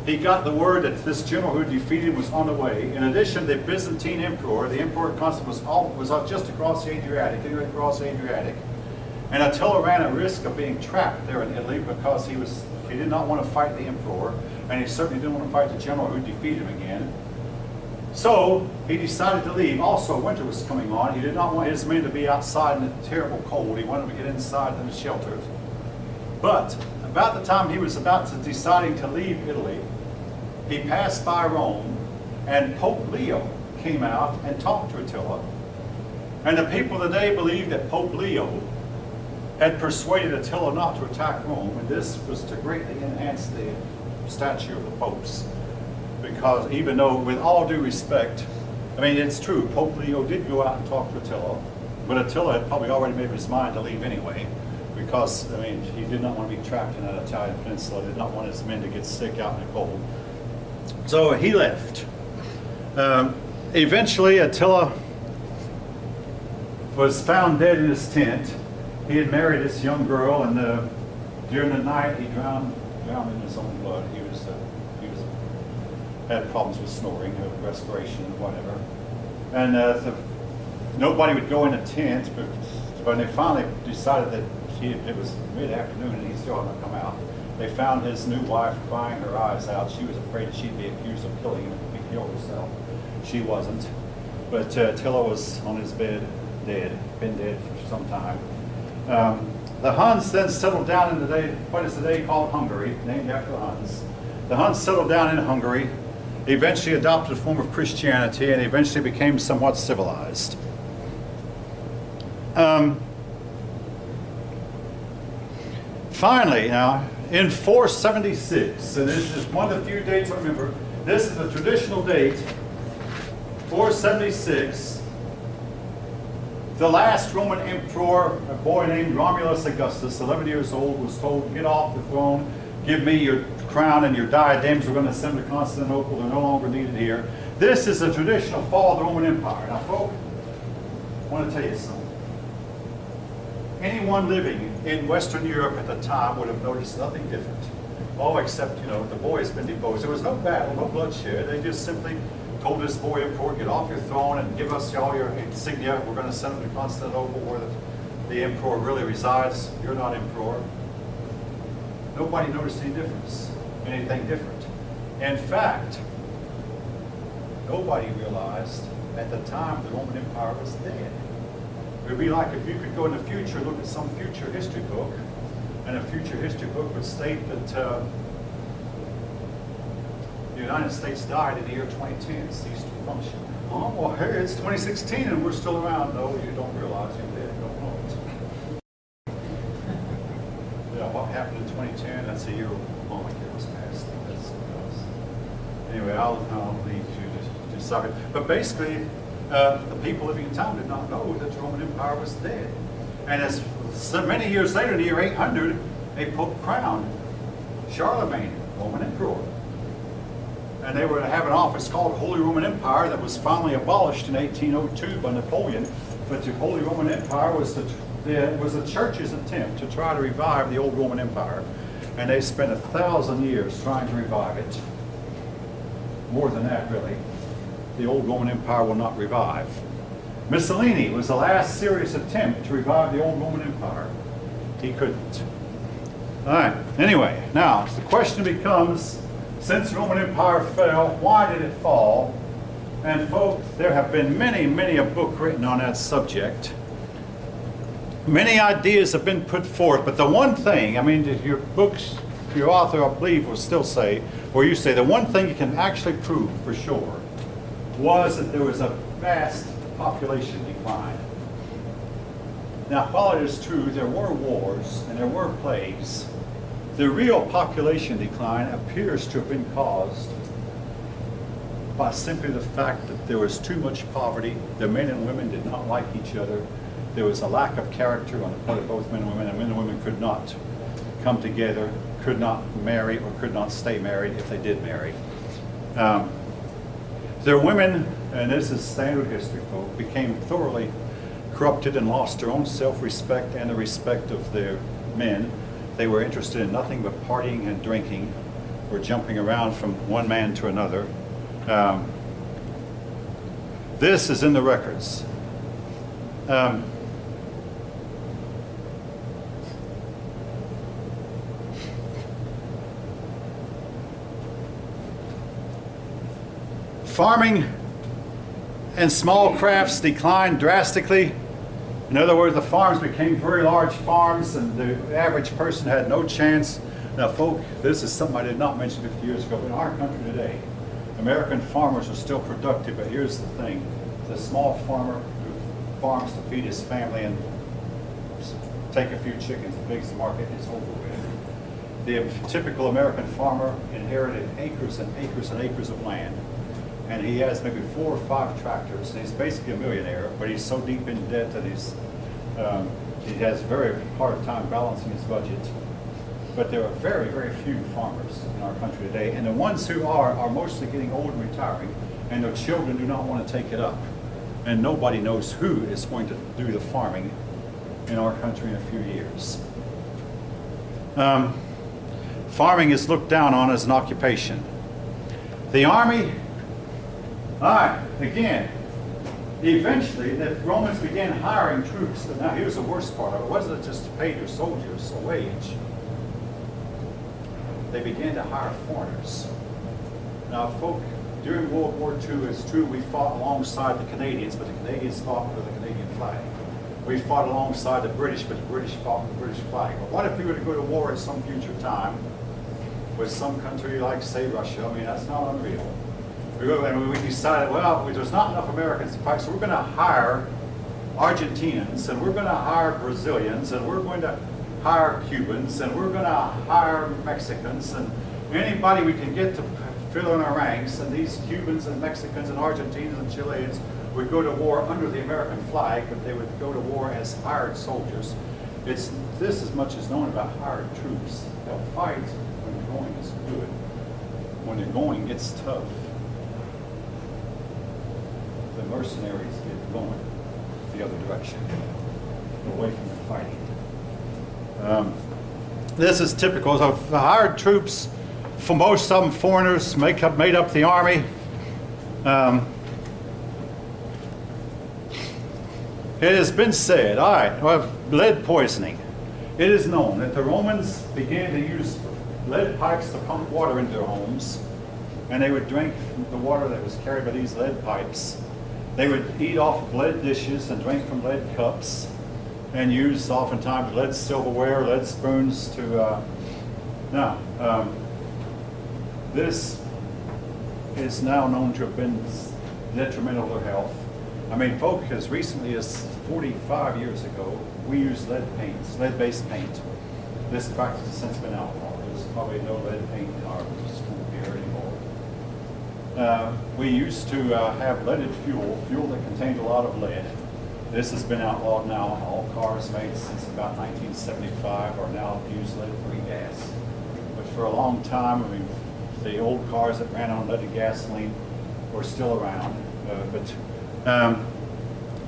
he got the word that this general who defeated him was on the way. In addition, the Byzantine emperor, the Emperor Constantine, was just across the Adriatic, and Attila ran a risk of being trapped there in Italy because he did not want to fight the emperor, and he certainly didn't want to fight the general who defeated him again. So he decided to leave. Also, winter was coming on. He did not want his men to be outside in the terrible cold. He wanted them to get inside in the shelters. But about the time he was deciding to leave Italy, he passed by Rome, and Pope Leo came out and talked to Attila. And the people today believe that Pope Leo had persuaded Attila not to attack Rome, and this was to greatly enhance the stature of the popes. Because even though, with all due respect, I mean, it's true, Pope Leo did go out and talk to Attila, but Attila had probably already made up his mind to leave anyway, because, I mean, he did not want to be trapped in that Italian peninsula, did not want his men to get sick out in the cold. So he left. Eventually, Attila was found dead in his tent. He had married this young girl, and During the night, he drowned in his own blood. He had problems with snoring, respiration, whatever. And nobody would go in a tent, but when they finally decided that it was mid-afternoon and he still hadn't come out, they found his new wife crying her eyes out. She was afraid she'd be accused of killing him if he killed herself. She wasn't. But Attila was on his bed, dead, been dead for some time. The Huns then settled down in what is today called Hungary, named after the Huns. The Huns settled down in Hungary, eventually adopted a form of Christianity, and eventually became somewhat civilized. Finally, now, in 476, and this is one of the few dates I remember, this is a traditional date, 476, the last Roman emperor, a boy named Romulus Augustus, 11 years old, was told, get off the throne, give me your crown and your diadems, we're going to send them to Constantinople, they're no longer needed here. This is a traditional fall of the Roman Empire. Now, folks, I want to tell you something. Anyone living in Western Europe at the time would have noticed nothing different. Oh, except, the boy has been deposed. There was no battle, no bloodshed. They just simply told this boy emperor, get off your throne and give us all your insignia. We're going to send them to Constantinople where the emperor really resides. You're not emperor. Nobody noticed any difference, anything different. In fact, nobody realized at the time the Roman Empire was dead. It would be like if you could go in the future, look at some future history book, and a future history book would state that the United States died in the year 2010, ceased to function. Oh, well, hey, it's 2016 and we're still around. No, you don't realize you're dead. You don't know it. Yeah, what happened in 2010? That's a year. Oh my goodness, past. Anyway, I'll leave you to decide. But basically, the people living in town did not know that the Roman Empire was dead. And as so many years later, in the year 800, a pope crowned Charlemagne, Roman emperor. And they were to have an office called Holy Roman Empire that was finally abolished in 1802 by Napoleon. But the Holy Roman Empire was the church's attempt to try to revive the old Roman Empire. And they spent 1,000 years trying to revive it. More than that, really. The old Roman Empire will not revive. Mussolini was the last serious attempt to revive the old Roman Empire. He couldn't. All right, anyway, now the question becomes, since the Roman Empire fell, why did it fall? And folks, there have been many a book written on that subject. Many ideas have been put forth, but the one thing, I mean, your books, your author, I believe, will still say, or you say, the one thing you can actually prove for sure was that there was a vast population decline. Now, while it is true there were wars and there were plagues, the real population decline appears to have been caused by simply the fact that there was too much poverty, the men and women did not like each other, there was a lack of character on the part of both men and women, and men and women could not come together, could not marry, or could not stay married if they did marry. Their women, and this is standard history, folks, became thoroughly corrupted and lost their own self-respect and the respect of their men. They were interested in nothing but partying and drinking, or jumping around from one man to another. This is in the records. Farming and small crafts declined drastically. In other words, the farms became very large farms and the average person had no chance. Now, folks, this is something I did not mention 50 years ago. In our country today, American farmers are still productive, but here's the thing. The small farmer who farms to feed his family and take a few chickens and pigs to market is over with. The typical American farmer inherited acres and acres and acres of land. And he has maybe 4 or 5 tractors, and he's basically a millionaire, but he's so deep in debt that he has a very hard time balancing his budget. But there are very few farmers in our country today, and the ones who are mostly getting old and retiring, and their children do not want to take it up. And nobody knows who is going to do the farming in our country in a few years. Farming is looked down on as an occupation. The army, all right, again, eventually the Romans began hiring troops. But now here's the worst part of it. It wasn't just to pay their soldiers a wage. They began to hire foreigners. Now, folk, during World War II, it's true we fought alongside the Canadians, but the Canadians fought under the Canadian flag. We fought alongside the British, but the British fought with the British flag. But what if we were to go to war at some future time with some country like, say, Russia? I mean, that's not unreal. And we decided, well, there's not enough Americans to fight, so we're going to hire Argentinians, and we're going to hire Brazilians, and we're going to hire Cubans, and we're going to hire Mexicans, and anybody we can get to fill in our ranks. And these Cubans and Mexicans and Argentinians and Chileans would go to war under the American flag, but they would go to war as hired soldiers. This as much is known about hired troops. They'll fight when the going is good. When the going gets tough, the mercenaries get going the other direction, away from the fighting. This is typical of the hired troops. For most of them, foreigners made up the army. It has been said, all right, well, lead poisoning. It is known that the Romans began to use lead pipes to pump water into their homes, and they would drink the water that was carried by these lead pipes. They would eat off of lead dishes and drink from lead cups, and use oftentimes lead silverware, lead spoons to, this is now known to have been detrimental to health. I mean, folk, as recently as 45 years ago, we used lead-based paint. This practice has since been outlawed. There's probably no lead paint in our school here anymore. We used to have leaded fuel that contained a lot of lead. This has been outlawed now. All cars made since about 1975 are now use lead-free gas. But for a long time, I mean, the old cars that ran on leaded gasoline were still around.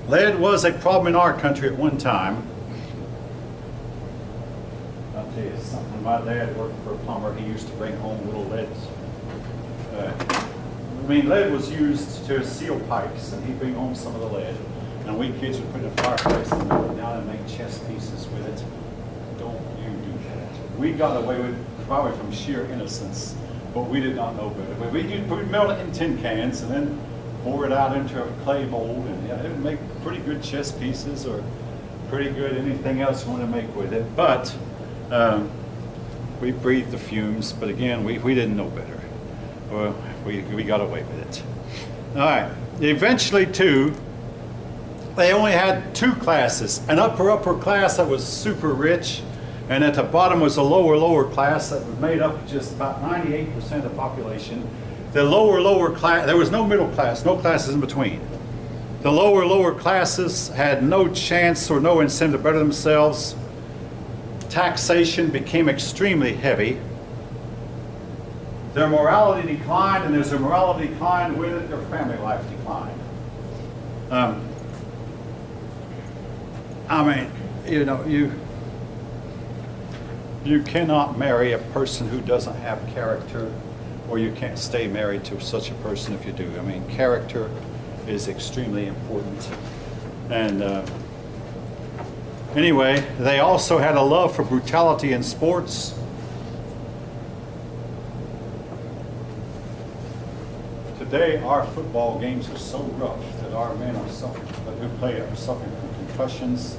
Lead was a problem in our country at one time. I'll tell you something. My dad worked for a plumber. He used to bring home little lead. Lead was used to seal pipes, and he'd bring home some of the lead. And we kids would put it in a fireplace and melt it down and make chess pieces with it. Don't you do that. We got away with it probably from sheer innocence, but we did not know better. But we'd melt it in tin cans and then pour it out into a clay mold, and it would make pretty good chess pieces or pretty good anything else you want to make with it. But we breathed the fumes, but again, we didn't know better. Well, we got away with it. All right. Eventually, too, they only had two classes, an upper class that was super rich, and at the bottom was a lower class that was made up of just about 98% of the population. The lower class, there was no middle class, no classes in between. The lower classes had no chance or no incentive to better themselves. Taxation became extremely heavy. Their morality declined, and as their morality declined with it, their family life declined. I mean, you know, you cannot marry a person who doesn't have character, or you can't stay married to such a person if you do. I mean, character is extremely important. And anyway, they also had a love for brutality in sports. Today, our football games are so rough that our men are suffering, who play are suffering from concussions.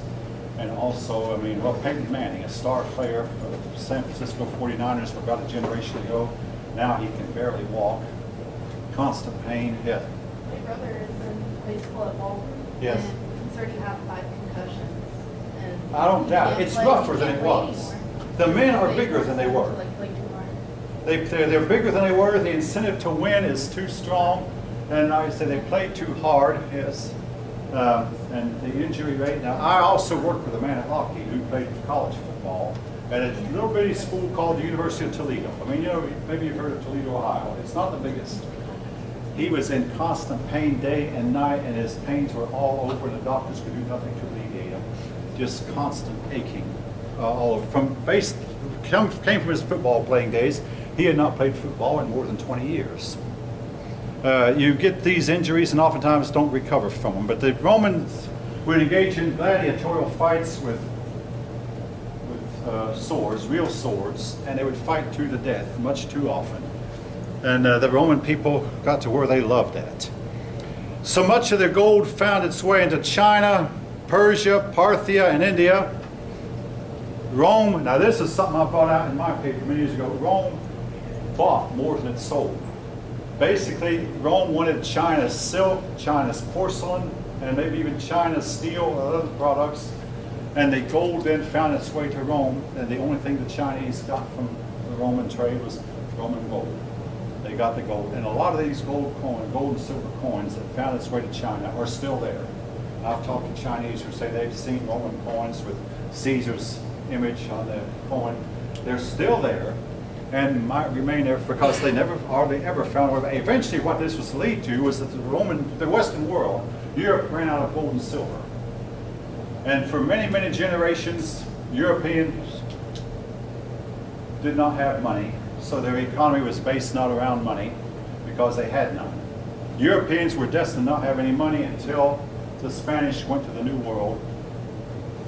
And also, I mean, well, Peyton Manning, a star player for the San Francisco 49ers for about a generation ago, now he can barely walk. Constant pain. Yeah. My brother is in high school at Walton. Yes. And he's already had 5 concussions. And I don't doubt it. It's rougher than it play was. anymore. The men are They bigger than they force were. them to, like, play too hard. They're bigger than they were. The incentive to win is too strong. And like I said, they play too hard. Yes. And the injury rate. Now, I also worked with a man at Lockheed who played college football at a little bitty school called the University of Toledo. I mean, you know, maybe you've heard of Toledo, Ohio. It's not the biggest. He was in constant pain day and night, and his pains were all over. The doctors could do nothing to alleviate them. Just constant aching all over. From came from his football playing days. He had not played football in more than 20 years. You get these injuries and oftentimes don't recover from them. But the Romans would engage in gladiatorial fights with swords, real swords, and they would fight to the death much too often. And the Roman people got to where they loved that. So much of their gold found its way into China, Persia, Parthia, and India. Rome, now this is something I brought out in my paper many years ago. Rome bought more than it sold. Basically, Rome wanted China's silk, China's porcelain, and maybe even China's steel or other products. And the gold then found its way to Rome, and the only thing the Chinese got from the Roman trade was Roman gold. They got the gold. And a lot of these gold and silver coins that found its way to China are still there. I've talked to Chinese who say they've seen Roman coins with Caesar's image on the coin. They're still there and might remain there because they never hardly ever found a way. Eventually what this was to lead to was that the Western world, Europe, ran out of gold and silver. And for many, many generations, Europeans did not have money, so their economy was based not around money because they had none. Europeans were destined to not have any money until the Spanish went to the New World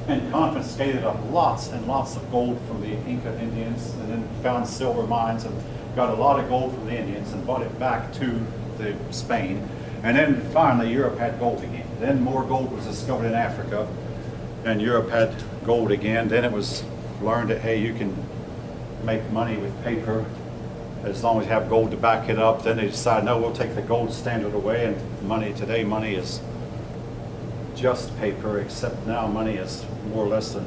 and confiscated up lots and lots of gold from the Inca Indians, and then found silver mines and got a lot of gold from the Indians and brought it back to Spain. And then finally Europe had gold again. Then more gold was discovered in Africa and Europe had gold again. Then it was learned that, hey, you can make money with paper as long as you have gold to back it up. Then they decided, no, we'll take the gold standard away, and money is just paper, except now money is more or less a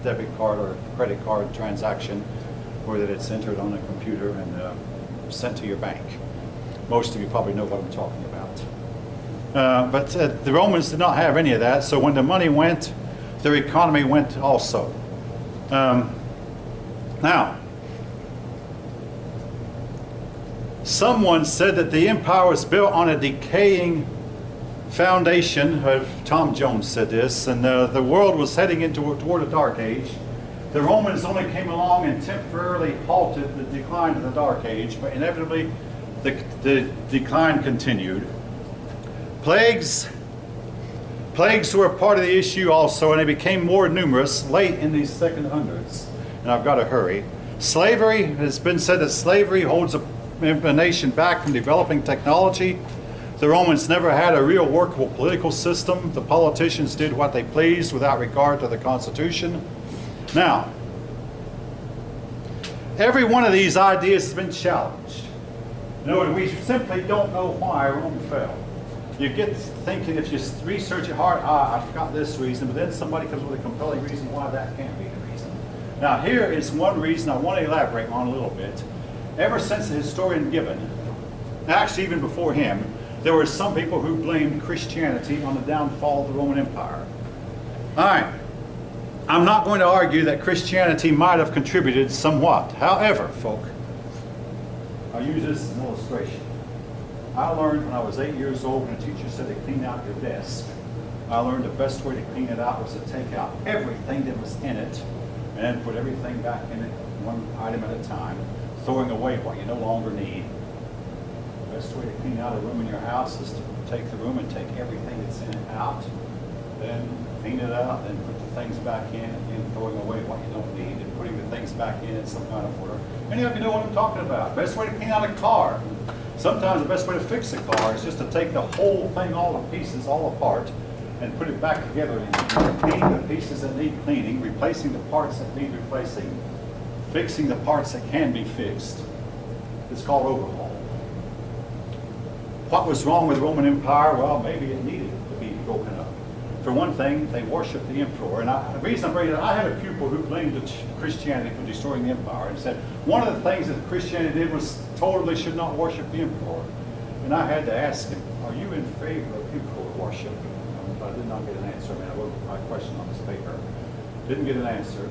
debit card or credit card transaction where that it's entered on a computer and sent to your bank. Most of you probably know what I'm talking about. But the Romans did not have any of that, so when the money went, their economy went also. Now, someone said that the empire was built on a decaying foundation. Tom Jones said this, and the world was heading toward a dark age. The Romans only came along and temporarily halted the decline of the dark age, but inevitably the decline continued. Plagues were part of the issue also, and they became more numerous late in these second hundreds. And I've got to hurry. Slavery, it's been said that slavery holds a nation back from developing technology. The Romans never had a real workable political system. The politicians did what they pleased without regard to the Constitution. Now, every one of these ideas has been challenged. No, we simply don't know why Rome fell. You get thinking, if you research it hard, I forgot this reason, but then somebody comes with a compelling reason why that can't be the reason. Now, here is one reason I want to elaborate on a little bit. Ever since the historian Gibbon, actually even before him, there were some people who blamed Christianity on the downfall of the Roman Empire. All right, I'm not going to argue that Christianity might have contributed somewhat. However, folk, I'll use this as an illustration. I learned when I was 8 years old when a teacher said to clean out your desk. I learned the best way to clean it out was to take out everything that was in it and then put everything back in it one item at a time, throwing away what you no longer need. The best way to clean out a room in your house is to take the room and take everything that's in it out, then clean it out, then put the things back in, and throwing away what you don't need, and putting the things back in some kind of order. Many of you know what I'm talking about. Best way to clean out a car. Sometimes the best way to fix a car is just to take the whole thing, all the pieces, all apart, and put it back together and clean the pieces that need cleaning, replacing the parts that need replacing, fixing the parts that can be fixed. It's called overhaul. What was wrong with the Roman Empire? Well, maybe it needed to be broken up. For one thing, they worshipped the emperor. And the reason I'm bringing it up, I had a pupil who blamed Christianity for destroying the empire and said one of the things that Christianity did was totally should not worship the emperor. And I had to ask him, are you in favor of emperor worship? I did not get an answer. I mean, I wrote my question on this paper. Didn't get an answer.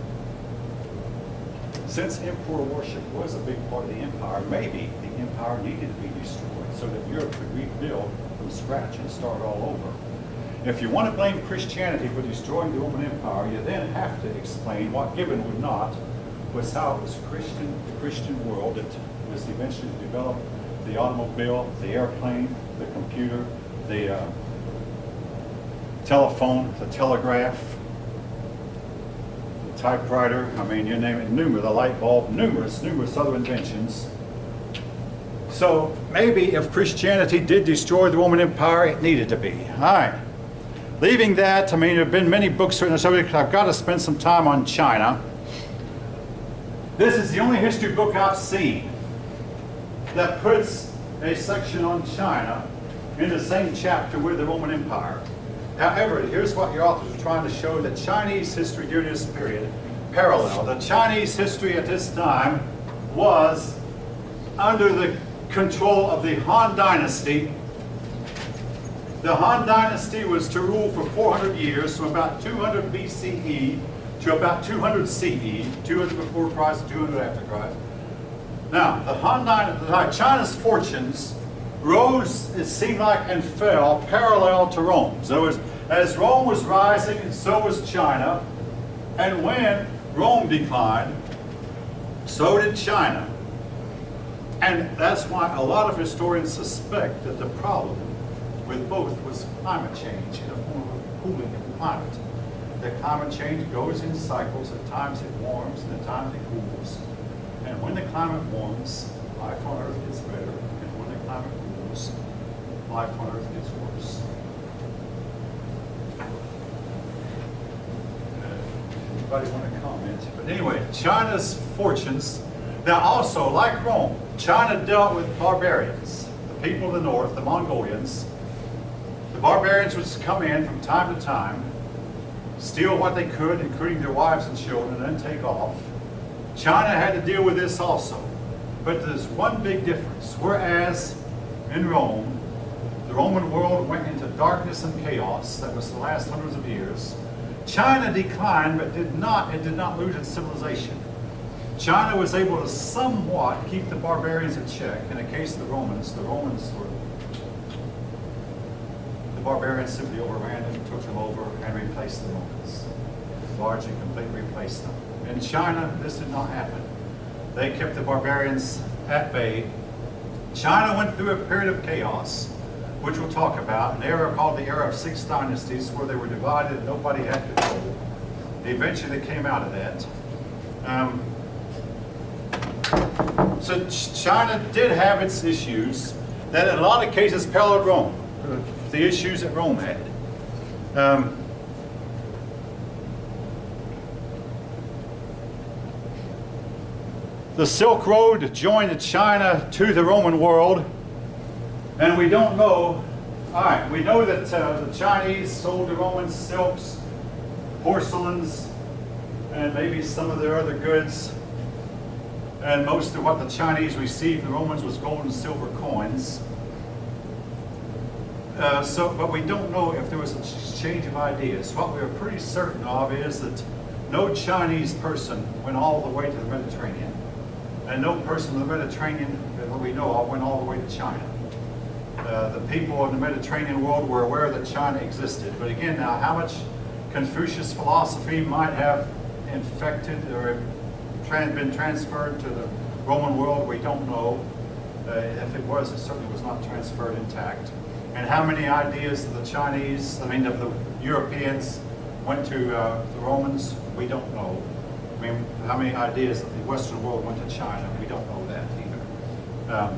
Since emperor worship was a big part of the empire, maybe the empire needed to be destroyed so that Europe could rebuild from scratch and start all over. If you want to blame Christianity for destroying the Roman Empire, you then have to explain what Gibbon would not, was how it was the Christian world that was eventually developed the automobile, the airplane, the computer, the telephone, the telegraph, the typewriter, I mean, you name it, the light bulb, numerous other inventions. So maybe if Christianity did destroy the Roman Empire, it needed to be. All right. Leaving that, I mean, there have been many books written on the subject. I've got to spend some time on China. This is the only history book I've seen that puts a section on China in the same chapter with the Roman Empire. However, here's what your authors are trying to show, that Chinese history during this period parallel. The Chinese history at this time was under the control of the Han Dynasty. The Han Dynasty was to rule for 400 years, from about 200 BCE to about 200 CE, 200 before Christ, 200 after Christ. Now, the Han Dynasty, China's fortunes rose, it seemed like, and fell parallel to Rome. So as Rome was rising, so was China. And when Rome declined, so did China. And that's why a lot of historians suspect that the problem with both was climate change in the form of cooling of the climate. That climate change goes in cycles. At times it warms, and at times it cools. And when the climate warms, life on Earth gets better. And when the climate cools, life on Earth gets worse. Anybody want to comment? But anyway, China's fortunes. Now also, like Rome, China dealt with barbarians, the people of the north, the Mongolians. The barbarians would come in from time to time, steal what they could, including their wives and children, and then take off. China had to deal with this also. But there's one big difference. Whereas in Rome, the Roman world went into darkness and chaos that was the last hundreds of years, China declined, but it did not lose its civilization. China was able to somewhat keep the barbarians in check. In the case of the Romans were, the barbarians simply overran them, took them over, and replaced the Romans. Largely, completely replaced them. In China, this did not happen. They kept the barbarians at bay. China went through a period of chaos, which we'll talk about, an era called the era of 6 dynasties, where they were divided and nobody had control. Eventually, they came out of that. So China did have its issues that in a lot of cases paralleled Rome, the issues that Rome had. The Silk Road joined China to the Roman world, and we don't know, all right, we know that the Chinese sold the Romans silks, porcelains, and maybe some of their other goods. And most of what the Chinese received from the Romans was gold and silver coins. But we don't know if there was an exchange of ideas. What we are pretty certain of is that no Chinese person went all the way to the Mediterranean. And no person in the Mediterranean that we know of went all the way to China. The people in the Mediterranean world were aware that China existed. But again, now how much Confucius philosophy might have infected or been transferred to the Roman world, we don't know. If it was, it certainly was not transferred intact. And how many ideas of the Chinese, of the Europeans went to the Romans, we don't know. I mean, how many ideas of the Western world went to China, we don't know that either.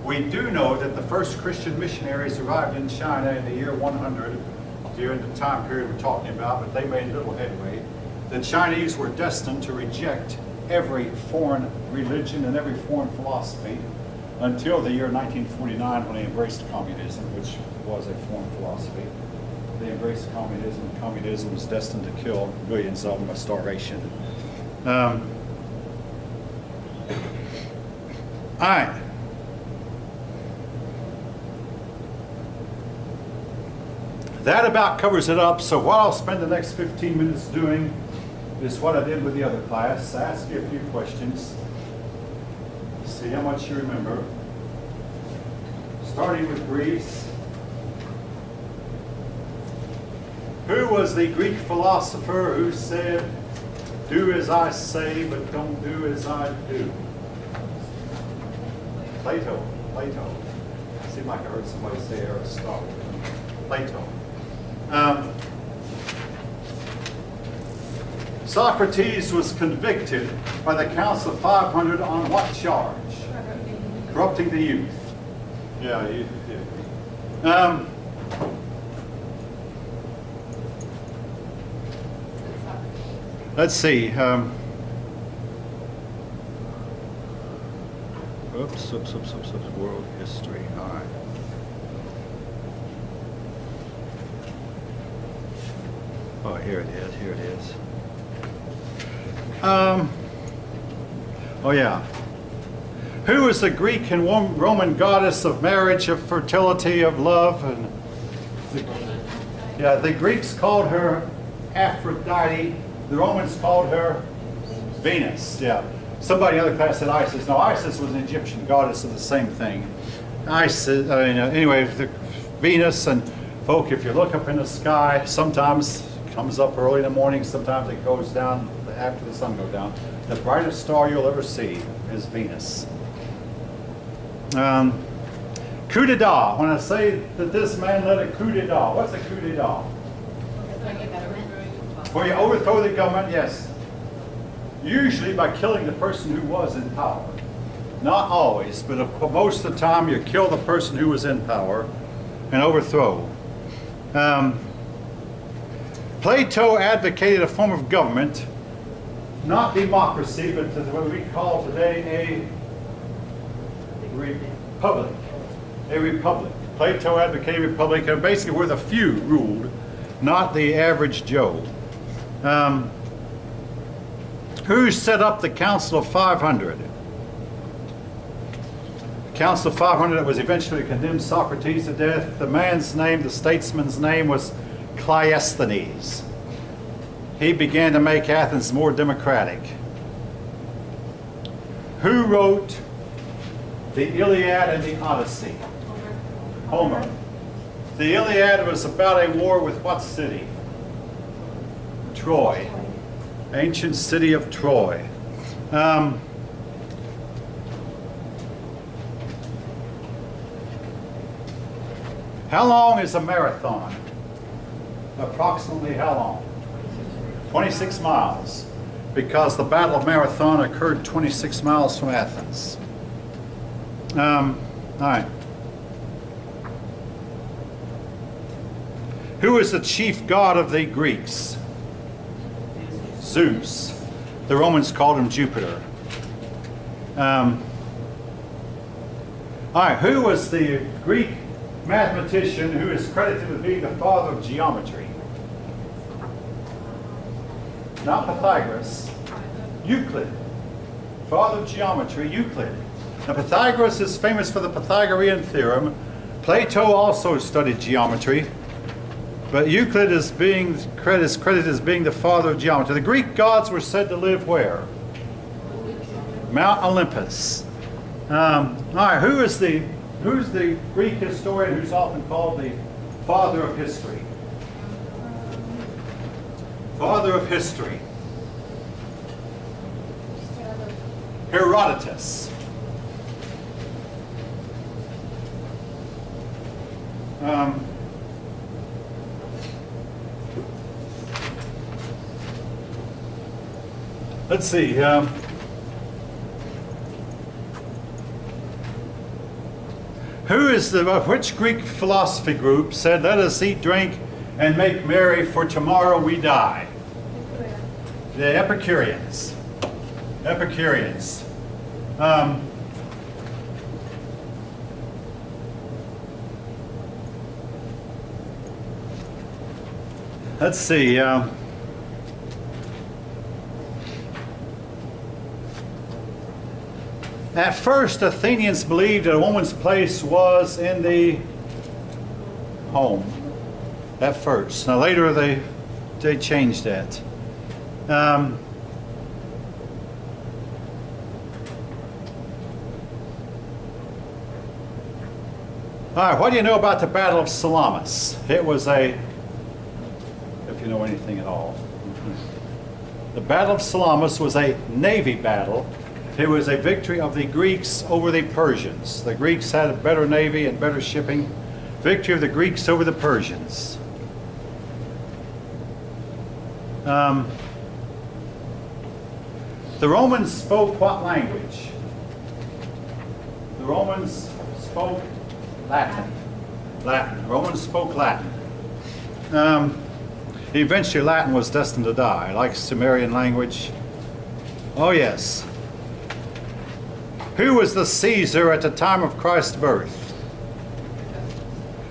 We do know that the first Christian missionaries arrived in China in the year 100, during the time period we're talking about, but they made little headway. The Chinese were destined to reject every foreign religion and every foreign philosophy until the year 1949, when they embraced communism, which was a foreign philosophy. They embraced communism, and communism was destined to kill millions of them by starvation. All right. That about covers it up. So what I'll spend the next 15 minutes doing is what I did with the other class. Ask you a few questions. See how much you remember. Starting with Greece. Who was the Greek philosopher who said, Do as I say, but don't do as I do. Plato. Plato. Seemed like I heard somebody say Aristotle. Plato. Socrates was convicted by the Council of 500 on what charge? Corrupting the youth. Yeah, youth. Let's see. Oops, world history. All right. Oh, here it is. Here it is. Oh yeah. Who is the Greek and Roman goddess of marriage, of fertility, of love, and the Greeks called her Aphrodite. The Romans called her Venus. Yeah. Somebody in the other class said Isis. No, Isis was an Egyptian goddess of the same thing. Isis. Anyway, the Venus, and folk, if you look up in the sky, sometimes it comes up early in the morning. Sometimes it goes down after the sun goes down. The brightest star you'll ever see is Venus. Coup d'etat. When I say that this man led a coup d'etat, what's a coup d'etat? Where you overthrow the government, yes. Usually by killing the person who was in power. Not always, but most of the time you kill the person who was in power and overthrow. Plato advocated a form of government, not democracy, but what we call today a republic. A republic. Plato advocated republic, and basically where the few ruled, not the average Joe. Who set up the Council of 500? The Council of 500 that was eventually condemned Socrates to death. The man's name, the statesman's name, was Cleisthenes. He began to make Athens more democratic. Who wrote the Iliad and the Odyssey? Homer. The Iliad was about a war with what city? Troy. Ancient city of Troy. How long is a marathon? Approximately how long? 26 miles. Because the Battle of Marathon occurred 26 miles from Athens. All right. Who is the chief god of the Greeks? Zeus. The Romans called him Jupiter. All right, who was the Greek mathematician who is credited with being the father of geometry? Not Pythagoras. Euclid. Father of geometry, Euclid. Now Pythagoras is famous for the Pythagorean theorem. Plato also studied geometry. But Euclid is credited as being the father of geometry. The Greek gods were said to live where? Mount Olympus. All right, who's the Greek historian who's often called the father of history? Father of history. Herodotus. Let's see. Which Greek philosophy group said, "Let us eat, drink, and make merry, for tomorrow we die"? The Epicureans. Epicureans. Let's see. At first, Athenians believed that a woman's place was in the home. At first. Now later they changed that. All right, what do you know about the Battle of Salamis? It was if you know anything at all. The Battle of Salamis was a navy battle. It was a victory of the Greeks over the Persians. The Greeks had a better navy and better shipping. Victory of the Greeks over the Persians. The Romans spoke what language? The Romans spoke Latin. Latin. The Romans spoke Latin. Eventually Latin was destined to die, like Sumerian language. Oh yes. Who was the Caesar at the time of Christ's birth?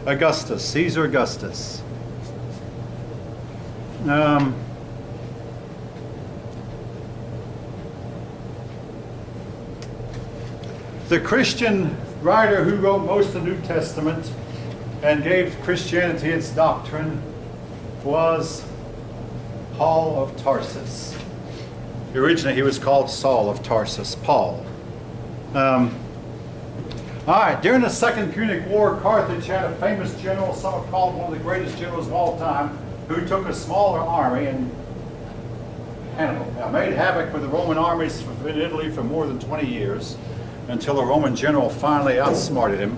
Augustus. Caesar Augustus. The Christian writer who wrote most of the New Testament and gave Christianity its doctrine was Paul of Tarsus. Originally he was called Saul of Tarsus, Paul. All right, during the Second Punic War, Carthage had a famous general, some have called one of the greatest generals of all time, who took a smaller army and Hannibal made havoc with the Roman armies in Italy for more than 20 years until a Roman general finally outsmarted him,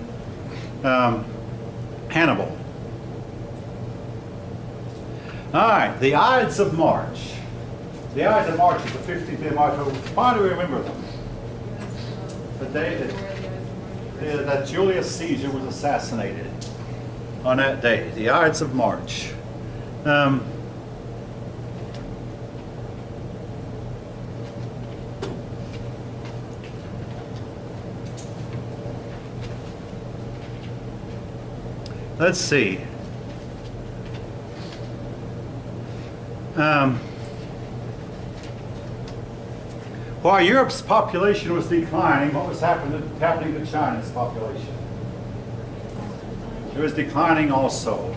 Hannibal. All right, the Ides of March. The Ides of March is the 15th day of March. Why do we remember them? The day that Julius Caesar was assassinated. On that day, the Ides of March. Let's see. While Europe's population was declining, what was happening to China's population? It was declining also.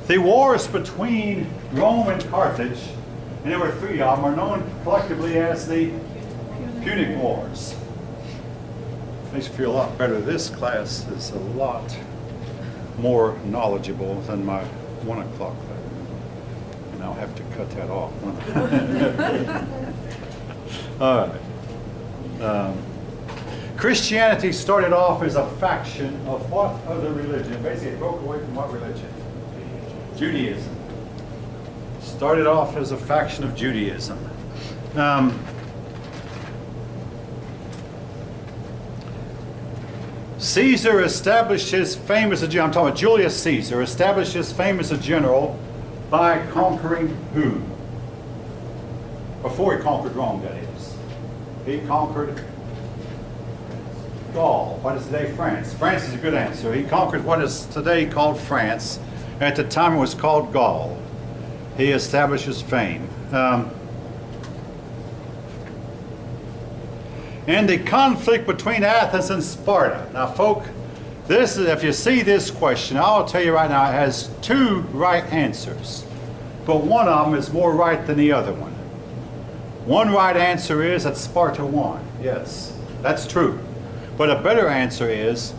The wars between Rome and Carthage, and there were three of them, are known collectively as the Punic Wars. Makes me feel a lot better. This class is a lot more knowledgeable than my 1 o'clock class. And I'll have to cut that off. All right. Christianity started off as a faction of what other religion? Basically, it broke away from what religion? Judaism. Started off as a faction of Judaism. Caesar established his fame as a general, I'm talking about Julius Caesar, established his fame as a general by conquering who? Before he conquered Rome, that is. He conquered Gaul. What is today France? France is a good answer. He conquered what is today called France. At the time it was called Gaul. He established his fame. And the conflict between Athens and Sparta. Now, folk, this is, if you see this question, I'll tell you right now, it has two right answers. But one of them is more right than the other one. One right answer is that Sparta won. Yes, that's true. But a better answer is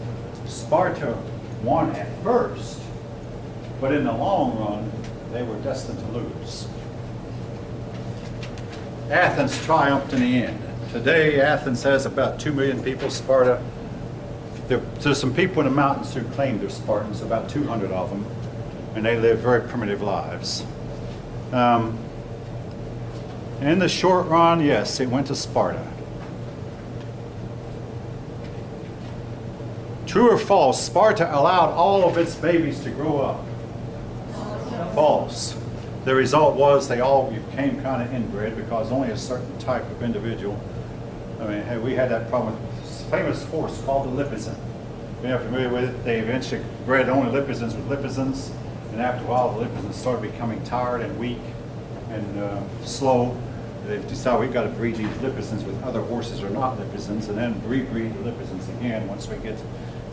Sparta won at first. But in the long run, they were destined to lose. Athens triumphed in the end. Today, Athens has about 2 million people. Sparta, there's some people in the mountains who claim they're Spartans, about 200 of them, and they live very primitive lives. In the short run, yes, it went to Sparta. True or false, Sparta allowed all of its babies to grow up. False. The result was they all became kind of inbred because only a certain type of individual. I mean, we had that problem with this famous horse called the Lipizan. You're familiar with it? They eventually bred only Lipizans with Lipizans, and after a while the Lipizans started becoming tired and weak and slow. They decided we've got to breed these Lipizans with other horses or not Lipizans, and then rebreed the Lipizans again once we get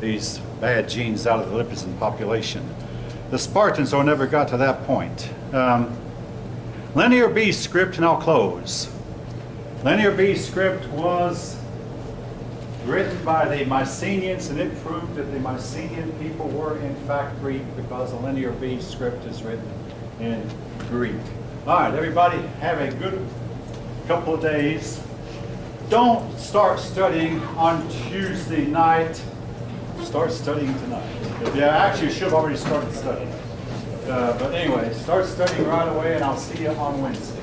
these bad genes out of the Lipizan population. The Spartans, though, never got to that point. Linear B script, and I'll close. Linear B script was written by the Mycenaeans, and it proved that the Mycenaean people were in fact Greek because the Linear B script is written in Greek. All right, everybody, have a good couple of days. Don't start studying on Tuesday night. Start studying tonight. Yeah, actually, you should have already started studying. But anyway, start studying right away, and I'll see you on Wednesday.